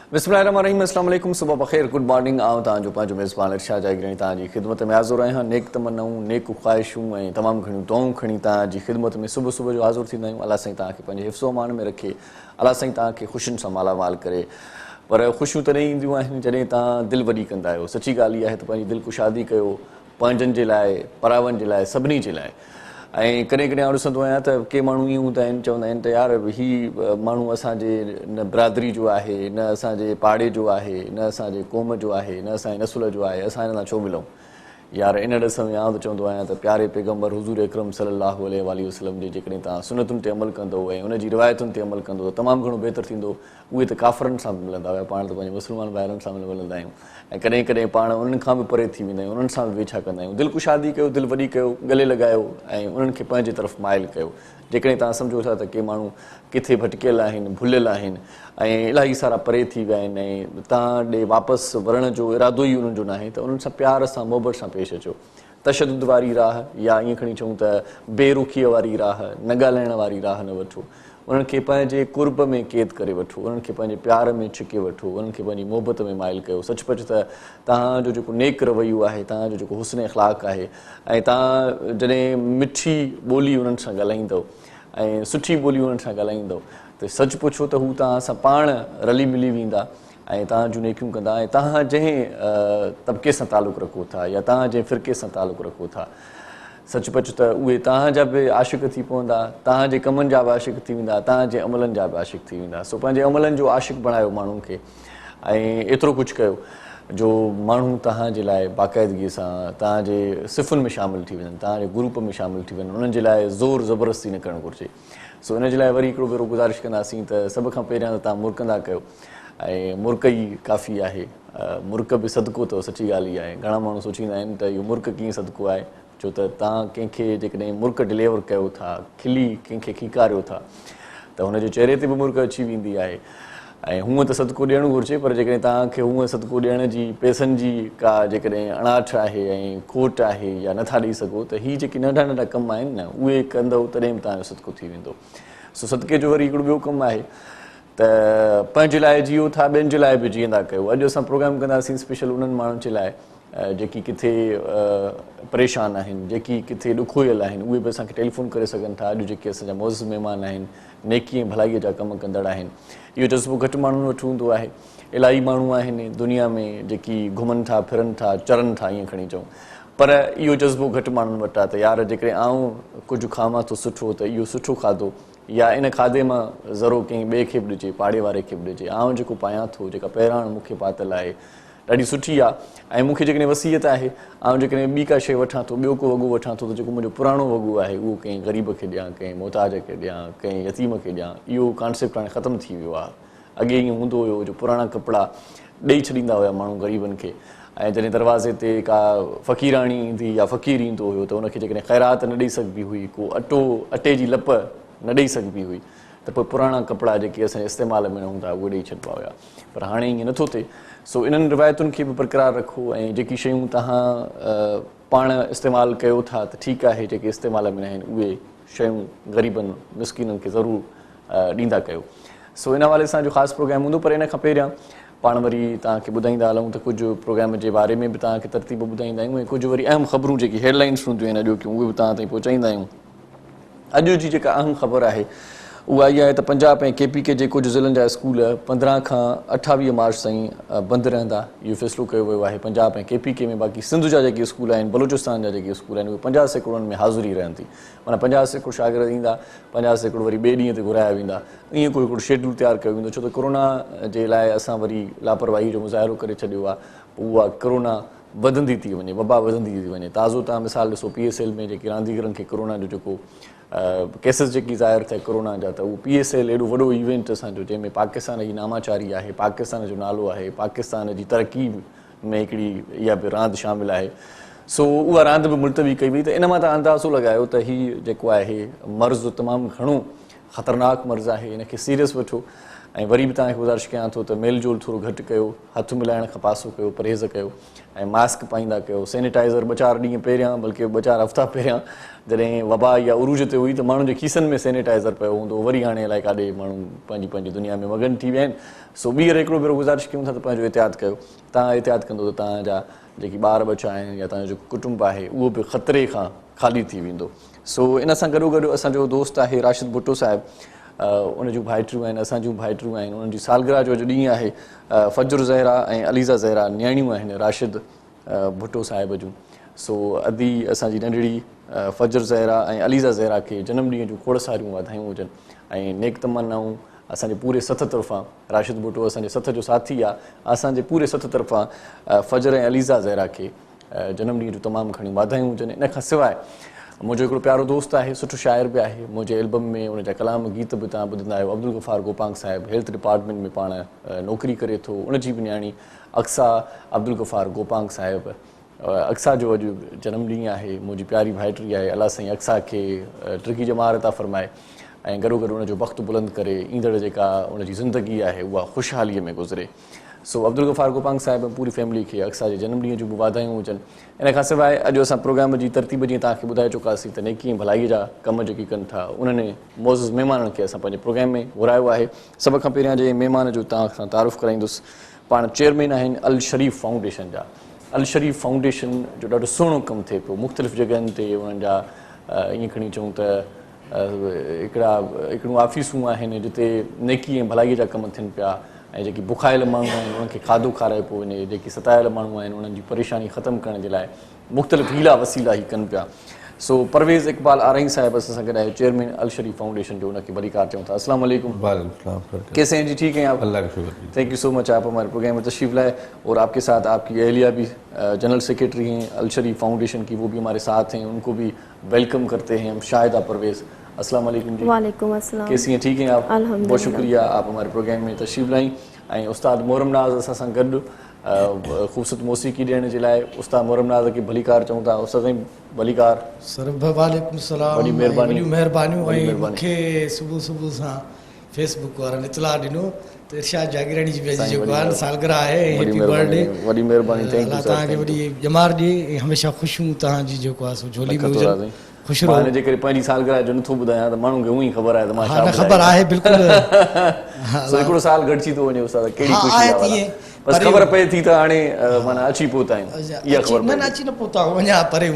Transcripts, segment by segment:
बिस्मिल्लाहिर्रहमानिर्रहीम, अस्सलाम वालेकुम, सुबह बख़ैर, गुड मॉर्निंग। आऊं तव्हांजो पंहिंजो मेज़बान इरशाद जागीरानी तव्हांजी ख़िदमत में हाज़िर आहियां। नेक तमन्नाऊं, नेक ख़्वाहिशूं ऐं तमामु घणियूं दुआऊं खणी तव्हांजी ख़िदमत में सुबुह सुबुह जो हाज़िर थींदा आहियूं। अलाह साईं तव्हांखे पंहिंजे हिफ़्ज़ो अमान में रखे, अलाह साईं तव्हांखे ख़ुशियुनि सां मालामाल करे। पर ख़ुशियूं तॾहिं ईंदियूं आहिनि जॾहिं तव्हां दिलि वॾी कंदा आहियो। सची ॻाल्हि इहा आहे त पंहिंजी दिलि कुशादी कयो, पंहिंजनि जे लाइ, परावनि जे लाइ, सभिनी जे लाइ। ऐं कॾहिं कॾहिं आउं ॾिसंदो आहियां त के माण्हू ईअं हूंदा आहिनि, चवंदा आहिनि त यार हीउ माण्हू असांजे न बिरादरी जो आहे, न असांजे पाड़े जो आहे, न असांजे क़ौम जो आहे, न असांजे नसुल जो आहे, असां हिन सां छो मिलूं। यार इन ॾिस में आउं त चवंदो आहियां त प्यारे पैगम्बर हुज़ूर अकरम सल्लल्लाहु अलैहि वसल्लम जे जेकॾहिं तव्हां सुनतुनि ते अमल कंदो ऐं उन जी रिवायतुनि ते अमल कंदो त तमामु घणो बहितर थींदो। उहे त काफ़रनि सां बि मिलंदा हुआ, पाण त पंहिंजे मुस्लमान भाइरनि सां मिलंदा आहियूं ऐं कॾहिं कॾहिं पाण उन्हनि खां बि परे थी वेंदा आहियूं, उन्हनि सां बि वेझा कंदा आहियूं। दिलि कुशादी कयो, दिलि वॾी कयो, गले लॻायो ऐं उन्हनि खे पंहिंजे तरफ़ माइल कयो। जेकॾहिं तव्हां सम्झो था त के माण्हू किथे भटकियल आहिनि, भुलियल आहिनि ऐं इलाही सारा परे थी विया आहिनि ऐं तव्हां ॾे वापसि वरण जो इरादो ई उन्हनि जो न आहे, त उन्हनि सां प्यार सां मोहबत सां पेश अचो। तशदुद वारी राह या ईअं खणी चऊं त बेरुखीअ वारी राह, न ॻाल्हाइण वारी राह न वठो। उन्हनि खे पंहिंजे कुर्ब में क़ैद करे वठो, उन्हनि खे पंहिंजे प्यार में छिके वठो, उन्हनि खे पंहिंजी मोहबत में माइल कयो। सचपच त तव्हांजो जेको नेक रवैयो आहे, तव्हांजो जेको हुस्न अख़लाक़ आहे ऐं तव्हां जॾहिं मिठी ॿोली उन्हनि सां ॻाल्हाईंदव ऐं सुठी ॿोली उन्हनि सां ॻाल्हाईंदव त सच पुछो त हू तव्हां सां पाण रली मिली वेंदा ऐं तव्हां जूं नेकियूं कंदा। ऐं तव्हां जंहिं तबिके सां तालुक़ु रखो था या तव्हां जंहिं फ़िरके सां तालुक़ु रखो था, सचपच त उहे तव्हांजा बि आशिक़ थी पवंदा, तव्हांजे कमनि जा बि आशिक़ थी वेंदा, तव्हांजे अमलनि जा बि आशिक़ थी वेंदा। सो पंहिंजे अमलनि जो आशिक़ बणायो माण्हुनि खे ऐं एतिरो कुझु कयो जो माण्हू तव्हांजे लाइ बाक़ाइदगीअ सां तव्हांजे सिफ़ुनि में शामिलु थी वञनि, तव्हांजे ग्रुप में शामिलु थी वञनि। उन्हनि जे लाइ ज़ोर ज़बरदस्ती न करणु घुरिजे। सो इन जे लाइ वरी हिकिड़ो भेरो गुज़ारिश कंदासीं त सभ खां पहिरियां त तव्हां मुर्कंदा कयो ऐं मुर्क ई काफ़ी आहे। मुर्क बि सदको अथव, सची ॻाल्हि इहा आहे। घणा माण्हू सोचींदा आहिनि त इहो मुर्क कीअं सदको आहे, छो त तव्हां कंहिंखे जेकॾहिं मुर्क डिलीवर कयो था, खिली कंहिंखे खीकारियो था त हुनजे चहिरे ते बि मुर्क अची वेंदी आहे। ऐं हूअं त सदको ॾियणु घुरिजे, पर जेकॾहिं तव्हांखे हूअं सदको ॾियण जी पैसनि जी का जेकॾहिं अणाठ आहे ऐं खोट आहे या नथा ॾेई सघो त हीअ जेके नंढा नंढा कम आहिनि न, उहे कंदव तॾहिं बि तव्हांजो सदको थी वेंदो। सो सदके जो वरी हिकिड़ो ॿियो कमु आहे त पंहिंजे लाइ जियो था, ॿियनि जे लाइ बि जीअंदा कयो। अॼु असां प्रोग्राम कंदासीं स्पेशल उन्हनि माण्हुनि जे लाइ जेकी किथे परेशान आहिनि, जेकी किथे ॾुखोयल आहिनि। उहे बि असांखे टेलीफोन करे सघनि था। अॼु जेके असांजा मौज़ महिमान आहिनि, नेकी ऐं भलाईअ जा कमु कंदड़ आहिनि। इहो जज़्बो घटि माण्हुनि वटि हूंदो आहे। इलाही माण्हू आहिनि दुनिया में जेकी घुमनि था, फिरनि था, चरनि था, ईअं खणी चऊं, पर इहो जज़्बो घटि माण्हुनि वटि आहे त यार जेकॾहिं आउं कुझु खावां थो सुठो त इहो सुठो खाधो या इन खाधे मां ज़रो कंहिं ॿिए खे बि ॾिजे, पाड़े वारे खे बि ॾिजे। आउं जेको पायां थो, जेका पहिरां मूंखे पातल आहे, ॾाढी सुठी आहे। ऐं मूंखे जेकॾहिं वसियत आहे, आउं जेकॾहिं ॿी का शइ वठां थो, ॿियो को वॻो वठां थो, त जेको मुंहिंजो पुराणो वॻो आहे उहो कंहिं ग़रीब खे ॾियां, कंहिं मोहताज खे ॾियां, कंहिं यतीम खे ॾियां। इहो कॉन्सेप्ट हाणे ख़तमु थी वियो आहे। अॻे ईअं हूंदो हुयो जो पुराणा कपिड़ा ॾेई छॾींदा हुआ माण्हू ग़रीबनि खे, ऐं जॾहिं दरवाज़े ते का फ़क़ीराणी ईंदी या फ़क़ीर ईंदो हुयो त उनखे जेकॾहिं ख़ैरात न ॾेई सघिबी हुई, को अटे जी लप न ॾेई सघिबी हुई, त पोइ पुराणा कपिड़ा जेके असांजे इस्तेमाल में न हूंदा उहे ॾेई छॾिबा हुआ। पर हाणे ईअं नथो थिए। सो इन्हनि रिवायतुनि खे बि बरक़रार रखो ऐं जेकी शयूं तव्हां पाण इस्तेमालु कयो था त ठीकु आहे, जेके इस्तेमाल में न आहिनि उहे शयूं ग़रीबनि मिसकिननि खे ज़रूरु ॾींदा कयो। सो इन हवाले सां जो ख़ासि प्रोग्राम हूंदो। पर इन खां पहिरियां पाण वरी तव्हांखे ॿुधाईंदा हलूं त कुझु प्रोग्राम जे बारे में बि तव्हांखे तरतीब ॿुधाईंदा आहियूं ऐं कुझु वरी अहम ख़बरूं जेकी हेडलाइन्स हूंदियूं आहिनि अॼोकियूं, उहे बि तव्हां ताईं पहुचाईंदा आहियूं। अॼु जी जेका अहम ख़बर आहे उहा इहा आहे त पंजाब ऐं KPK जे कुझु ज़िलनि जा स्कूल 15 खां 28 मार्च ताईं बंदि रहंदा। इहो फ़ैसिलो कयो वियो आहे पंजाब ऐं KPK में। बाक़ी सिंध जा जेके स्कूल आहिनि, बलूचिस्तान जा जेके स्कूल आहिनि, उहे 50% में हाज़िरी रहंदी। माना 50% शागिर्द ईंदा, 50% वरी ॿिए ॾींहं ते घुराया वेंदा। ईअं कोई हिकिड़ो शेड्यूल तयारु कयो वेंदो, छो त कोरोना जे लाइ असां वरी लापरवाही जो मुज़ाहिरो करे छॾियो आहे। उहा कोरोना वधंदी थी वञे, वबा वधंदी थी वञे। ताज़ो तव्हां मिसाल ॾिसो, PSL में जेके रांदीगरनि खे कोरोना जो जेको केसिस जेकी ज़ाहिर थिया कोरोना जा, त उहो PSL एॾो वॾो इवेंट असांजो, जंहिंमें पाकिस्तान जी नामाचारी आहे, पाकिस्तान जो नालो आहे, पाकिस्तान जी तरक़ी में हिकिड़ी इहा बि रांदि शामिलु आहे। सो उहा रांदि बि मुलतवी कई वई। त इन मां तव्हां अंदाज़ो लॻायो त हीउ जेको आहे मर्ज़ु तमामु घणो ख़तरनाक मर्ज़ु आहे, इनखे सीरियस वठो। ऐं वरी बि तव्हांखे गुज़ारिश कयां थो त मेल जोल थोरो घटि कयो, हथु मिलाइण खां पासो कयो, परहेज़ कयो ऐं मास्क पाईंदा कयो। सैनिटाइज़र 2-4 ॾींहं पहिरियां बल्कि 2-4 हफ़्ता पहिरियां जॾहिं वबा या उरूज ते हुई त माण्हुनि जे खीसनि में सैनिटाइज़र पियो हूंदो, वरी हाणे अलाए काॾे माण्हू पंहिंजी दुनिया में मगन थी विया आहिनि। सो ॿीहर हिकिड़ो भेरो गुज़ारिश कयूं था त पंहिंजो एहतियात कयो। तव्हां एहतियात कंदो त तव्हांजा जेकी ॿार बचा आहिनि या तव्हांजो जेको कुटुंब आहे उहो बि ख़तरे खां ख़ाली थी वेंदो। सो इन सां गॾोगॾु असांजो दोस्त आहे राशिद भुट्टो साहिबु, उन जूं भाइटियूं आहिनि, असांजूं भाइटियूं आहिनि, उन्हनि जी सालगिरह जो अॼु ॾींहुं आहे। फजर ज़हरा ऐं अलीज़ा ज़हरा न्याणियूं आहिनि राशिद भुट्टो साहिब जूं। सो अदी असांजी नंढड़ी फजर ज़हरा ऐं अलीज़ा ज़हरा खे जनम ॾींहं जूं खोड़ सारियूं वाधायूं हुजनि ऐं नेक तमन्नाऊं असांजे पूरे सथ तरफ़ां। राशिद भुट्टो असांजे सथ जो साथी आहे, असांजे पूरे सथ तरफ़ां फजर ऐं अलीज़ा ज़हरा खे जनम ॾींहं जूं तमामु घणियूं वाधायूं हुजनि। इन खां सवाइ मुंहिंजो हिकिड़ो प्यारो दोस्त आहे, सुठो शाइर बि आहे, मुंहिंजे एल्बम में उनजा कलाम गीत बि तव्हां ॿुधंदा आहियो। अब्दुल गफ़ार गोपांग साहिबु हेल्थ डिपार्टमेंट में पाण नौकिरी करे थो, उनजी बि न्याणी अक्सा अब्दुल गफ़ार गोपांग साहिबु। अक्सा जो अॼु जनम ॾींहुं आहे, मुंहिंजी प्यारी भाइटी आहे। अलाह साईं अक्सा खे टर्की जमार अता फ़रमाए ऐं गॾोगॾु उनजो वक़्तु बुलंद करे ईंदड़ जेका उनजी ज़िंदगी आहे उहा ख़ुशहालीअ में गुज़रे। सो अब्दुल गफ़ार गोपांग साहिब पूरी फैमिली खे अक्सा जे जनम ॾींहं जूं बि वाधायूं हुजनि। इन खां सवाइ अॼु असां प्रोग्राम जी तरतीब जीअं तव्हांखे ॿुधाए चुकासीं त नेकी ऐं भलाई जा कम जेके कनि था उन्हनि मोज़िज़ महिमाननि खे असां पंहिंजे प्रोग्राम में घुरायो आहे। सभ खां पहिरियां जे महिमान जो तव्हां सां तारुफ़ कराईंदुसि, पाण चेयरमैन आहिनि अल शरीफ़ फाउंडेशन जा। अल शरीफ़ फाउंडेशन जो ॾाढो सुहिणो कमु थिए पियो मुख़्तलिफ़ जॻहियुनि ते। उन्हनि जा ईअं खणी चऊं त हिकिड़ियूं ऑफ़िसूं आहिनि जिते नेकी ऐं भलाईअ जा कम थियनि पिया ऐं जेकी बुखायल माण्हू आहिनि उन्हनि खे खाधो खाराए पियो वञे, जेकी सतायल माण्हू आहिनि उन्हनि जी परेशानी ख़तमु करण जे लाइ मुख़्तलिफ़ हीला वसीला ई कनि पिया। सो परवेज़ इक़बाल आरई साहिब असां सां गॾु आहे, चेयरमैन अल शरीफ़ फाउंडेशन जो, उनखे भलीकार चऊं था। अस्सलाम वालेकुम। कैसे हैं जी? ठीक हैं आप? अल्लाह का शुक्र। थैंक यू सो मच आप हमारे प्रोग्राम में तशरीफ़ लाए। और आपके साथ आपकी अहलिया भी जनरल सेक्रेटरी हैं अल शरीफ़ फाउंडेशन की, वो भी हमारे साथ हैं, उनको भी वेलकम करते हैं हम। शाहिदा परवेज़, अस्सलाम वालेकुम जी। वालेकुम अस्सलाम। कैसी हैं? ठीक हैं आप? बहुत शुक्रिया आप हमारे प्रोग्राम में तशरीफ़ लाई। ऐं उस्ताद मोहरम नाज़ असां सां गॾु ख़ूबसूरत मौसीक़ी ॾियण जे लाइ। उस्ताद मोहरम नाज़ खे भलीकार चऊं था। उस्ताद साईं भलीकार। सर वालेकुम सलाम। वॾी महिरबानी। महिरबानियूं। ऐं मूंखे सुबुह सुबुह सां फेसबुक वारनि इतलाह ॾिनो त इरशाद जागीरानी जी अॼु जेको आहे सालगिरह आहे, हैप्पी बर्थडे। वॾी महिरबानी। Thank you sir. तव्हांखे वॾी ॼमार ॾिए ऐं हमेशह ख़ुशियूं तव्हांजी जेको आहे सो झोली में हुजनि। ख़ुशि रहो। हिन जे करे पंहिंजी सालगिरह जो नथो ॿुधायां त माण्हुनि खे उअं ई ख़बर आहे त मां छा ॿुधायां। ख़बर आहे बिल्कुलु। हिकिड़ो साल घटिजी थो वञे उस्ताद, कहिड़ी ख़ुशी आहे। बस ख़बर पए थी त हाणे माना अची पहुता आहियूं, इहा ख़बर न अची न पहुता वञा परे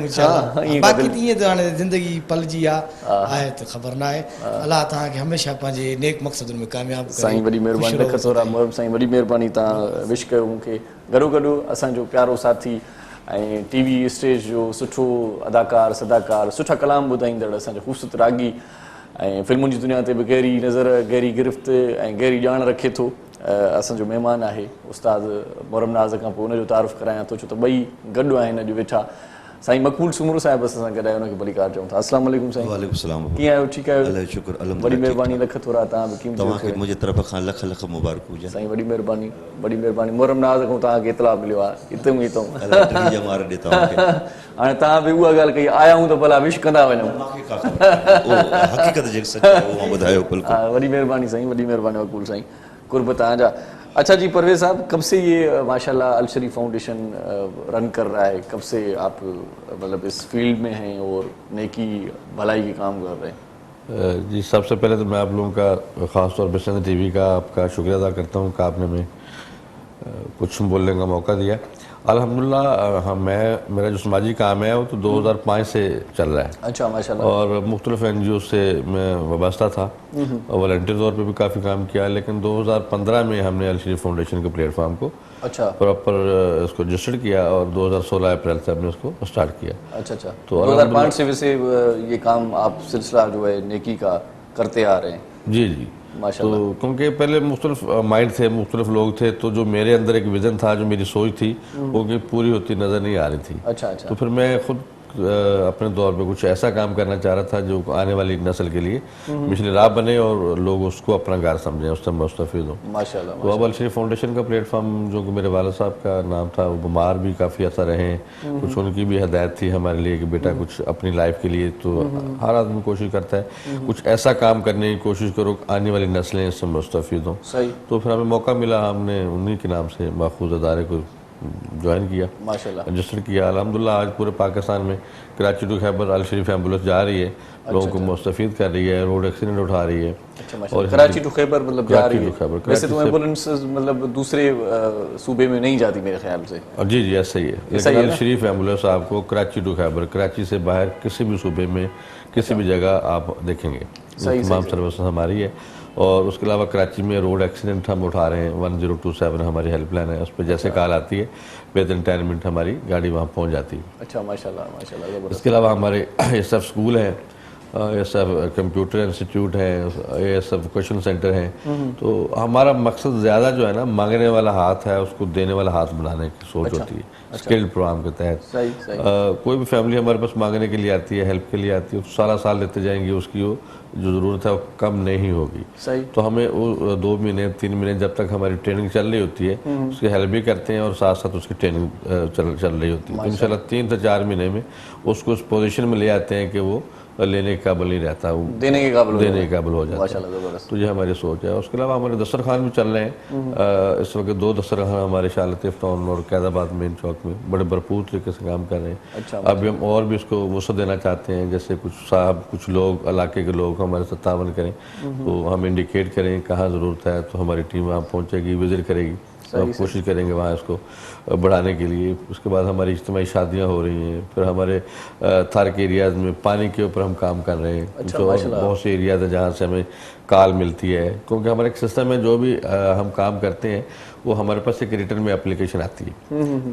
बाक़ी ईअं त हाणे ज़िंदगी पलजी आहे त ख़बर न आहे। अलाह तव्हांखे हमेशह पंहिंजे नेक मक़सदनि में कामयाबु करे। साईं वॾी महिरबानी। लखतोरा मोहरम साईं वॾी महिरबानी, तव्हां विश कयो मूंखे। गॾोगॾु असांजो प्यारो साथी ऐं टीवी स्टेज जो सुठो अदाकार सदाकार, सुठा कलाम ॿुधाईंदड़, असांजो ख़ूबसूरत रागी ऐं फिल्मुनि जी दुनिया ते बि गहरी नज़र, गहरी गिरफ़्त ऐं गहरी ॼाण रखे थो, असांजो महिमान आहे। उस्ताद मोहरम नाज़ खां पोइ उनजो तारुफ़ करायां थो, छो त ॿई गॾु आहिनि अॼु वेठा। साईं मक़बूल सुमरू साहिब असां सां गॾु आहे, उनखे भलीकार चऊं था। अस्सलाम वालेकुम साईं। वालेकुम सलाम। कीअं आहियो? ठीकु आहियो? अल्लाह जो शुक्र, वॾी महिरबानी। लख थोरा तव्हां बि कीअं? तव्हांखे मुंहिंजे तरफ़ खां लख लख मुबारक हुजनि साईं। वॾी महिरबानी, वॾी महिरबानी। मोहरम नाज़ खां तव्हांखे इतला मिलियो आहे हितऊं हितऊं। हाणे तव्हां बि उहा ॻाल्हि कई, आया आहियूं त भला विश कंदा वञूं। हक़ीक़त जेके सच आहे उहो ॿुधायो। वॾी महिरबानी साईं, वॾी महिरबानी मक़बूल साईं, कुर्ब तव्हांजा। अच्छा जी परवेज़ साहब, कब से ये माशाल्लाह अल शरीफ फाउंडेशन रन कर रहा है? कब से आप मतलब इस फील्ड में हैं और नेकी भलाई के काम कर रहे हैं? जी, सबसे पहले तो मैं आप लोगों का ख़ास तौर पर सिंध टीवी का आपका शुक्रिया अदा करता हूँ कि आपने हमें कुछ बोलने का मौका दिया। अल्हम्दुलिल्लाह मेरा जो समाजी काम है वो तो 2005 से चल रहा है। अच्छा माशाल्लाह। और मुख्तलिफ NGO से मैं वाबस्ता था और वॉलंटियर तौर पे भी काफ़ी काम किया, लेकिन 2015 में हमने अल शरीफ फाउंडेशन के प्लेटफॉर्म को अच्छा प्रॉपर इसको रजिस्टर्ड किया और 2016 अप्रैल से हमने उसको स्टार्ट किया। अच्छा अच्छा। तो 2005 से वैसे ये काम आप सिलसिला जो है नेकी का करते आ रहे हैं? जी जी माशाल्लाह। तो क्योंकि पहले मुख्तलिफ माइंड थे, मुख्तलिफ लोग थे, तो जो मेरे अंदर एक विज़न था, जो मेरी सोच थी वो कि पूरी होती नज़र नहीं आ रही थी। अच्छा अच्छा। तो फिर मैं खुद अपने दौर पे कुछ ऐसा काम करना चाह रहा था जो आने वाली नस्ल के लिए मिशल राह बने और लोग उसको अपना घर समझें, उससे मुस्तफीद हों। माशाल्लाह। तो अब अल शरीफ फाउंडेशन का प्लेटफॉर्म, जो कि मेरे वालिद साहब का नाम था, वो बीमार भी काफ़ी असर रहे हैं, कुछ उनकी भी हदायत थी हमारे लिए कि बेटा कुछ अपनी लाइफ के लिए, तो हर आदमी कोशिश करता है कुछ ऐसा काम करने की कोशिश करो आने वाली नस्लें इससे मुस्तफीद हों। सही। तो फिर हमें मौका मिला, हमने उन्हीं के नाम से माखूज अदारे को ज्वाइन किया, माशाल्लाह। रजिस्टर किया। अल्हम्दुलिल्लाह आज पूरे पाकिस्तान में कराची टू खैबर अल शरीफ एम्बुलेंस जा रही है, लोगों को मुस्तफीद कर रही है, रोड एक्सीडेंट उठा रही है। अच्छा माशाल्लाह। कराची टू खैबर मतलब जा रही है। खैबर वैसे तो एम्बुलेंस मतलब दूसरे सूबे में नहीं जाती मेरे ख्याल से। जी जी ऐसा ही है, लेकिन अल शरीफ एम्बुलेंस आपको कराची टू खैबर, कराची से बाहर किसी भी सूबे में किसी भी जगह आप देखेंगे, तमाम सर्विस हमारी है। और उसके अलावा कराची में रोड एक्सीडेंट हम उठा रहे हैं, 1027 हमारी हेल्पलाइन है, उस पर जैसे कॉल आती है विद इन 10 मिनट हमारी गाड़ी वहाँ पहुँच जाती है। अच्छा माशाल्लाह माशाल्लाह। इसके अलावा हमारे ये सब स्कूल हैं, ये सब कंप्यूटर इंस्टीट्यूट हैं, ये सब क्वेश्चन सेंटर हैं। तो हमारा मकसद ज़्यादा जो है ना, मांगने वाला हाथ है उसको देने वाला हाथ बनाने की सोच होती है। स्किल्ड प्रोग्राम के तहत सही। कोई भी फैमिली हमारे पास मांगने के लिए आती है, हेल्प के लिए आती है, तो सारा साल लेते जाएंगे, उसकी वो जो ज़रूरत है वो कम नहीं होगी। सही। तो हमें वो 2 महीने 3 महीने जब तक हमारी ट्रेनिंग चल रही होती है उसकी हेल्प भी करते हैं और साथ साथ उसकी ट्रेनिंग चल रही होती है। तो इंशाल्लाह 3 से 4 महीने में उसको उस पोजीशन में ले आते हैं कि वो लेने के काबिल नहीं रहता, वो देने के काबिल हो जाता माशाल्लाह ज़बरदस्त। तो ये हमारी सोच है। उसके अलावा हमारे दस्तरखान भी चल रहे हैं, इस वक्त 2 दस्तरखान हमारे शालतीफ़ टाउन और कैदाबाद मेन चौक में बड़े भरपूर तरीके से काम कर रहे हैं। अच्छा। अभी हम और भी इसको वसअत देना चाहते हैं, जैसे कुछ साहब, कुछ लोग, इलाके के लोग हमारे साथ तावन करें, तो हम इंडिकेट करें कहाँ ज़रूरत है, तो हमारी टीम वहाँ पहुँचेगी, विजिट करेगी, तो कोशिश करेंगे वहाँ इसको बढ़ाने के लिए। उसके बाद हमारी इज्तिमाई शादियाँ हो रही हैं, फिर हमारे थारक एरियाज़ में पानी के ऊपर हम काम कर रहे हैं। अच्छा, तो बहुत से एरियाज़ हैं जहाँ से हमें कॉल मिलती है, क्योंकि हमारा एक सिस्टम है, जो भी हम काम करते हैं वो हमारे पास एक रिटर्न में एप्लीकेशन आती है,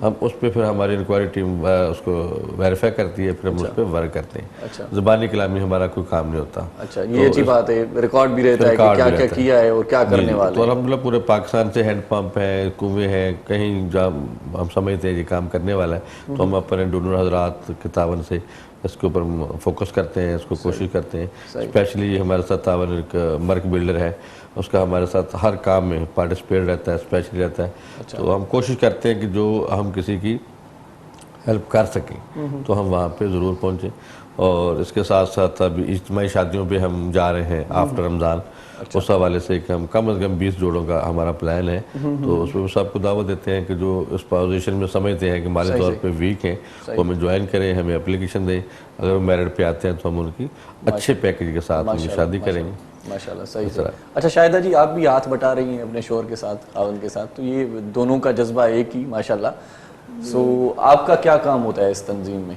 हम उस पर फिर हमारी इंक्वायरी टीम उसको वेरीफाई करती है, फिर हम उस पर वर्क करते हैं। अच्छा। ज़बानी कलामी हमारा कोई काम नहीं होता। अच्छा, ये अच्छी बात है, रिकॉर्ड भी रहता है कि क्या क्या किया है और क्या करने वाले। तो अल्हम्दुलिल्लाह पूरे पाकिस्तान से हैंड पंप हैं, कुएँ हैं, कहीं जहाँ हम समझते हैं ये काम करने वाला है, तो हम अपने डोनर हजरात के तावन से इसके ऊपर फोकस करते हैं, इसको कोशिश करते हैं। स्पेशली हमारे साथ तावन एक मर्क बिल्डर है, उसका हमारे साथ हर काम में पार्टिसिपेट रहता है, स्पेशली रहता है। तो हम कोशिश करते हैं कि जो हम किसी की हेल्प कर सकें तो हम वहाँ पे ज़रूर पहुँचें। और इसके साथ साथ अभी इज्तिमाई शादियों पे हम जा रहे हैं आफ्टर रमज़ान। उस हवाले से कि हम कम से कम 20 जोड़ों का हमारा प्लान है, तो उसमें सबको दावत देते हैं कि जो इस पोजीशन में समझते हैं कि माली तौर पे वीक हैं, वो हमें ज्वाइन करें, हमें एप्लीकेशन दें। अगर वो मेरिट पे आते हैं तो हम उनकी अच्छे पैकेज के साथ उनकी शादी करेंगे माशाल्लाह। सही सही। अच्छा शाहिदा जी, आप भी हाथ बटा रही हैं अपने शोहर के साथ, आवन के साथ, तो ये दोनों का जज्बा एक ही माशाल्लाह। सो आपका क्या काम होता है इस तंजीम में?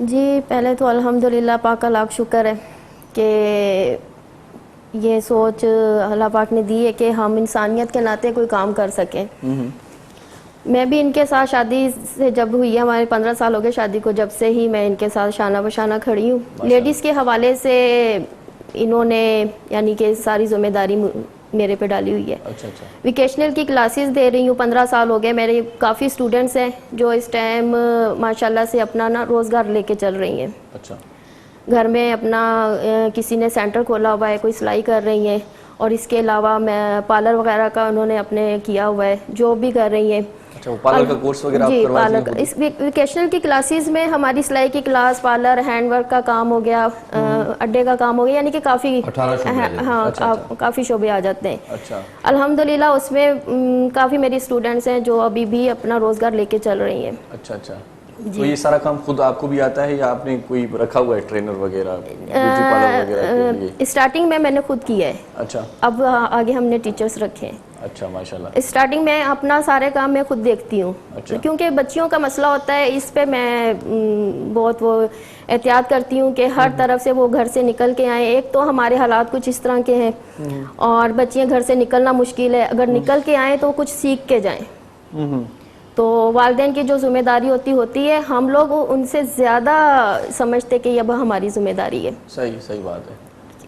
जी पहले तो अल्हम्दुलिल्लाह पाक का लाख शुक्र है कि ये सोच अल्लाह पाक ने दी है कि हम इंसानियत के नाते कोई काम कर सकें। मैं भी इनके साथ शादी से जब हुई है, हमारे 15 साल हो गए शादी को, जब से ही मैं इनके साथ शाना बशाना खड़ी हूँ। लेडीज़ के हवाले से इन्होंने यानी कि सारी जिम्मेदारी मेरे पे डाली हुई है। अच्छा अच्छा। विकेशनल की क्लासेस दे रही हूँ, 15 साल हो गए। मेरे काफ़ी स्टूडेंट्स हैं जो इस टाइम माशाल्लाह से अपना ना रोज़गार लेके चल रही हैं। अच्छा। घर में अपना किसी ने सेंटर खोला हुआ है, कोई सिलाई कर रही हैं, और इसके अलावा मैं पार्लर वगैरह का उन्होंने अपने किया हुआ है, जॉब भी कर रही हैं। अच्छा, वो पार्लर का कोर्स वगैरह आप जी करवाती हैं? पार्लर इस वेकेशनल की क्लासेस में हमारी सिलाई की क्लास, पार्लर, हैंडवर्क का काम हो गया, अड्डे का काम हो गया, यानी कि काफ़ी 18 शोबे आ जाते हैं। हाँ काफ़ी शोबे आ जाते हैं। अच्छा। अल्हम्दुलिल्लाह उसमें काफ़ी मेरी स्टूडेंट्स हैं जो अभी भी अपना रोज़गार लेके चल रही हैं। अच्छा अच्छा। तो ये सारा काम खुद आपको भी आता है या आपने कोई रखा हुआ है ट्रेनर वगैरह, ब्यूटी पार्लर वगैरह के लिए? स्टार्टिंग में मैंने खुद किया है। अच्छा। अब आगे हमने टीचर्स रखे हैं। अच्छा माशाल्लाह। स्टार्टिंग में अपना सारे काम मैं खुद देखती हूँ। अच्छा। क्योंकि बच्चियों का मसला होता है, इस पे मैं बहुत वो एहतियात करती हूँ कि हर तरफ से वो घर से निकल के आए। एक तो हमारे हालात कुछ इस तरह के हैं और बच्चियाँ घर से निकलना मुश्किल है, अगर निकल के आए तो कुछ सीख के जाएं। तो वालिदैन की जो जिम्मेदारी होती है, हम लोग उनसे ज़्यादा समझते कि ये अब हमारी जिम्मेदारी है। सही सही बात है।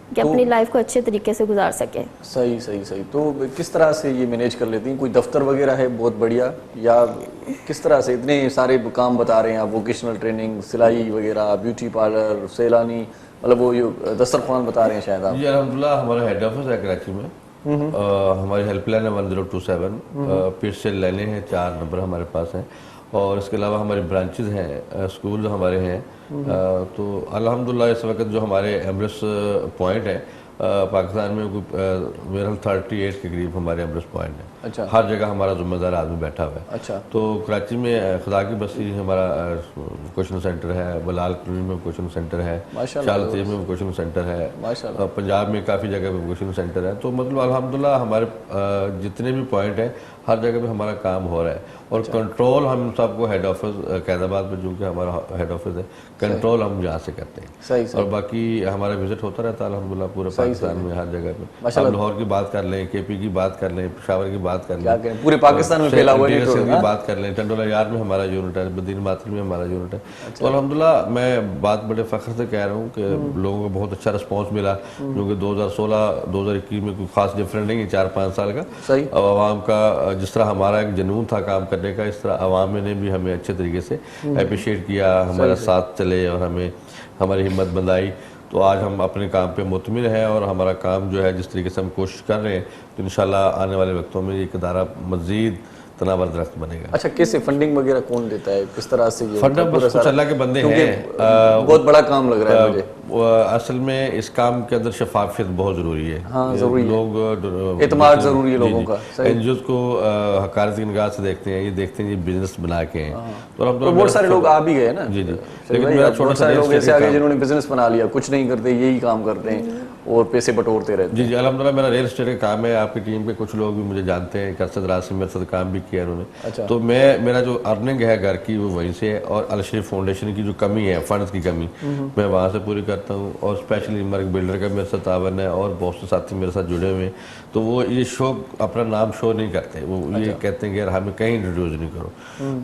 कि अपनी लाइफ को अच्छे तरीके से गुजार सके। सही सही सही। तो किस तरह से ये मैनेज कर लेती हैं? कोई दफ्तर वगैरह है बहुत बढ़िया, या किस तरह से इतने सारे काम बता रहे हैं आप, वोकेशनल ट्रेनिंग, सिलाई वगैरह, ब्यूटी पार्लर, सैलानी, मतलब वो ये दस्तरखान बता रहे हैं शायद आप? जी अल्हम्दुलिल्लाह, हमारा हेड ऑफिस है कराची में। हमारी हेल्पलाइन है 1027, फिर से लाइनें हैं 4 नंबर हमारे पास हैं, और इसके अलावा हमारी ब्रांचेज हैं, स्कूल हमारे हैं। तो अल्हम्दुलिल्लाह इस वक्त जो हमारे एमरेस पॉइंट है पाकिस्तान में मेरा 38 के करीब हमारे एमरेस पॉइंट है। अच्छा। हर जगह हमारा जिम्मेदार आदमी बैठा हुआ है। अच्छा। तो कराची में खुदा की बस्ती हमारा कोचिंग सेंटर है, बलाल कॉलोनी में कोचिंग सेंटर है, माशाल्लाह। शालतेब में कोचिंग सेंटर है, माशाल्लाह। पंजाब में काफ़ी जगह पे कोचिंग सेंटर है। तो मतलब अल्हम्दुलिल्लाह हमारे जितने भी पॉइंट है हर जगह पे हमारा काम हो रहा है। और कंट्रोल हम सबको हेड ऑफिस कैदाबाद में जो कि हमारा हेड ऑफिस है, कंट्रोल हम यहाँ से करते हैं। सही सही। और बाकी हमारा विजिट होता रहता है अल्हम्दुलिल्लाह पूरे पाकिस्तान में हर जगह पे। माशाल्लाह। हम लाहौर की बात कर लें, केपी की बात कर लें, पेशावर की बात कर क्या लें, करें, पूरे पाकिस्तान में फैला हुआ है DSL नेटवर्क। की बात कर लें, टंडोला यार में हमारा यूनिट है, बदीन मातरी में हमारा यूनिट है। तो अल्हम्दुलिल्लाह मैं बात बड़े फ़ख्र से कह रहा हूँ कि लोगों को बहुत अच्छा रिस्पॉन्स मिला, क्योंकि 2016-2021 में कोई खास डिफरेंट नहीं है, 4-5 साल का। सही। अब आवाम का जिस तरह हमारा एक जुनून था काम करने का, इस तरह आवाम ने भी हमें अच्छे तरीके से अप्रिशिएट किया, हमारा साथ चले और हमें हमारी हिम्मत बंधाई। तो आज हम अपने काम पे मुतमिन हैं, और हमारा काम जो है जिस तरीके से हम कोशिश कर रहे हैं, तो इंशाल्लाह आने वाले वक्तों में ये इदारा मज़ीद तनावर दरख्त बनेगा। अच्छा, कैसे फंडिंग वगैरह कौन देता है, किस तरह से ये फंड बस कुछ अल्लाह के बंदे हैं। बहुत बड़ा काम लग रहा है मुझे। असल में इस काम के अंदर शफाफियत बहुत ज़रूरी है। हाँ, ज़रूरी है। लोग एतमाद ज़रूरी है लोगों का। एनजीओ को हकारत की निगाह से देखते हैं, ये देखते हैं ये बिजनेस बना के हैं। तो बहुत सारे लोग आ भी गए ना। जी जी। लेकिन मेरा छोटा सा लोग ऐसे आ गए जिन्होंने बिजनेस बना लिया, कुछ नहीं करते, यही काम करते हैं और पैसे बटोरते रहते जी जी। अल्हम्दुलिल्लाह मेरा रियल एस्टेट का काम है। आपकी टीम के कुछ लोग भी मुझे जानते हैं, करसद रासिम मेरे साथ काम भी किया उन्होंने। अच्छा। तो मेरा जो अर्निंग है घर की वो वहीं से है, और अलशरीफ फाउंडेशन की जो कमी है, फंड्स की कमी, मैं वहाँ से पूरी करता हूँ। और स्पेशली मर्ग बिल्डर का मेरे साथ तावन है, और बहुत से साथी मेरे साथ जुड़े हुए हैं। तो वो ये शो अपना नाम शो नहीं करते, वो ये कहते हैं कि यार हमें कहीं इंट्रोड्यूस नहीं करो।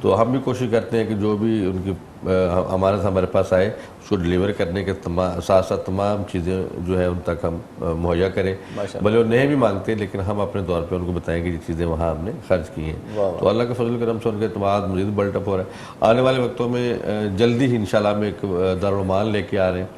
तो हम भी कोशिश करते हैं कि जो भी उनकी अमानत हमारे पास आए उसको डिलीवर करने के साथ साथ तमाम चीज़ें जो है उन तक हम मुहैया करें। भले वो नहीं भी मांगते, लेकिन हम अपने तौर पे उनको बताएं कि ये चीज़ें वहाँ हमने खर्च की हैं। तो अल्लाह के फजल करम से उनके अतमाद मज़ीद बल्टअप हो रहा है। आने वाले वक्तों में जल्दी ही इंशाल्लाह हम एक दारुल लेके आ रहे हैं,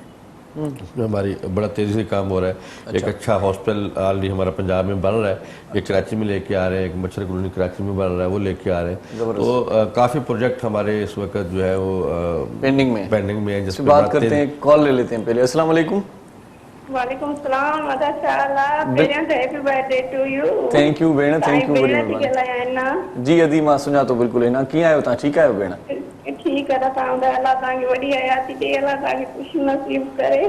उसमें हमारी बड़ा तेज़ी से काम हो रहा है। एक अच्छा हॉस्पिटल ऑलरेडी हमारा पंजाब में बन रहा है, एक कराची में लेके आ रहे हैं, एक मच्छर कॉलोनी कराची में बन रहा है, वो लेके आ रहे हैं। तो काफ़ी प्रोजेक्ट हमारे इस वक्त जो है वो पेंडिंग में है। जिस बात करते हैं, कॉल ले लेते हैं पहले। अस्सलाम वालेकुम। वालेकुम सलाम, माशाअल्लाह, parents happy birthday to you. Thank you भेण, थैंक यू बड़ी मेहरबानी जी। अदी मां सुञा तो बिल्कुल है ना। कीअं आहियो तव्हां? ठीकु आहियो भेण? ठीक है, तव्हां अल्लाह तव्हांखे वॾी हयाती ॾे, अल्लाह तव्हांखे ख़ुशी नसीब करे।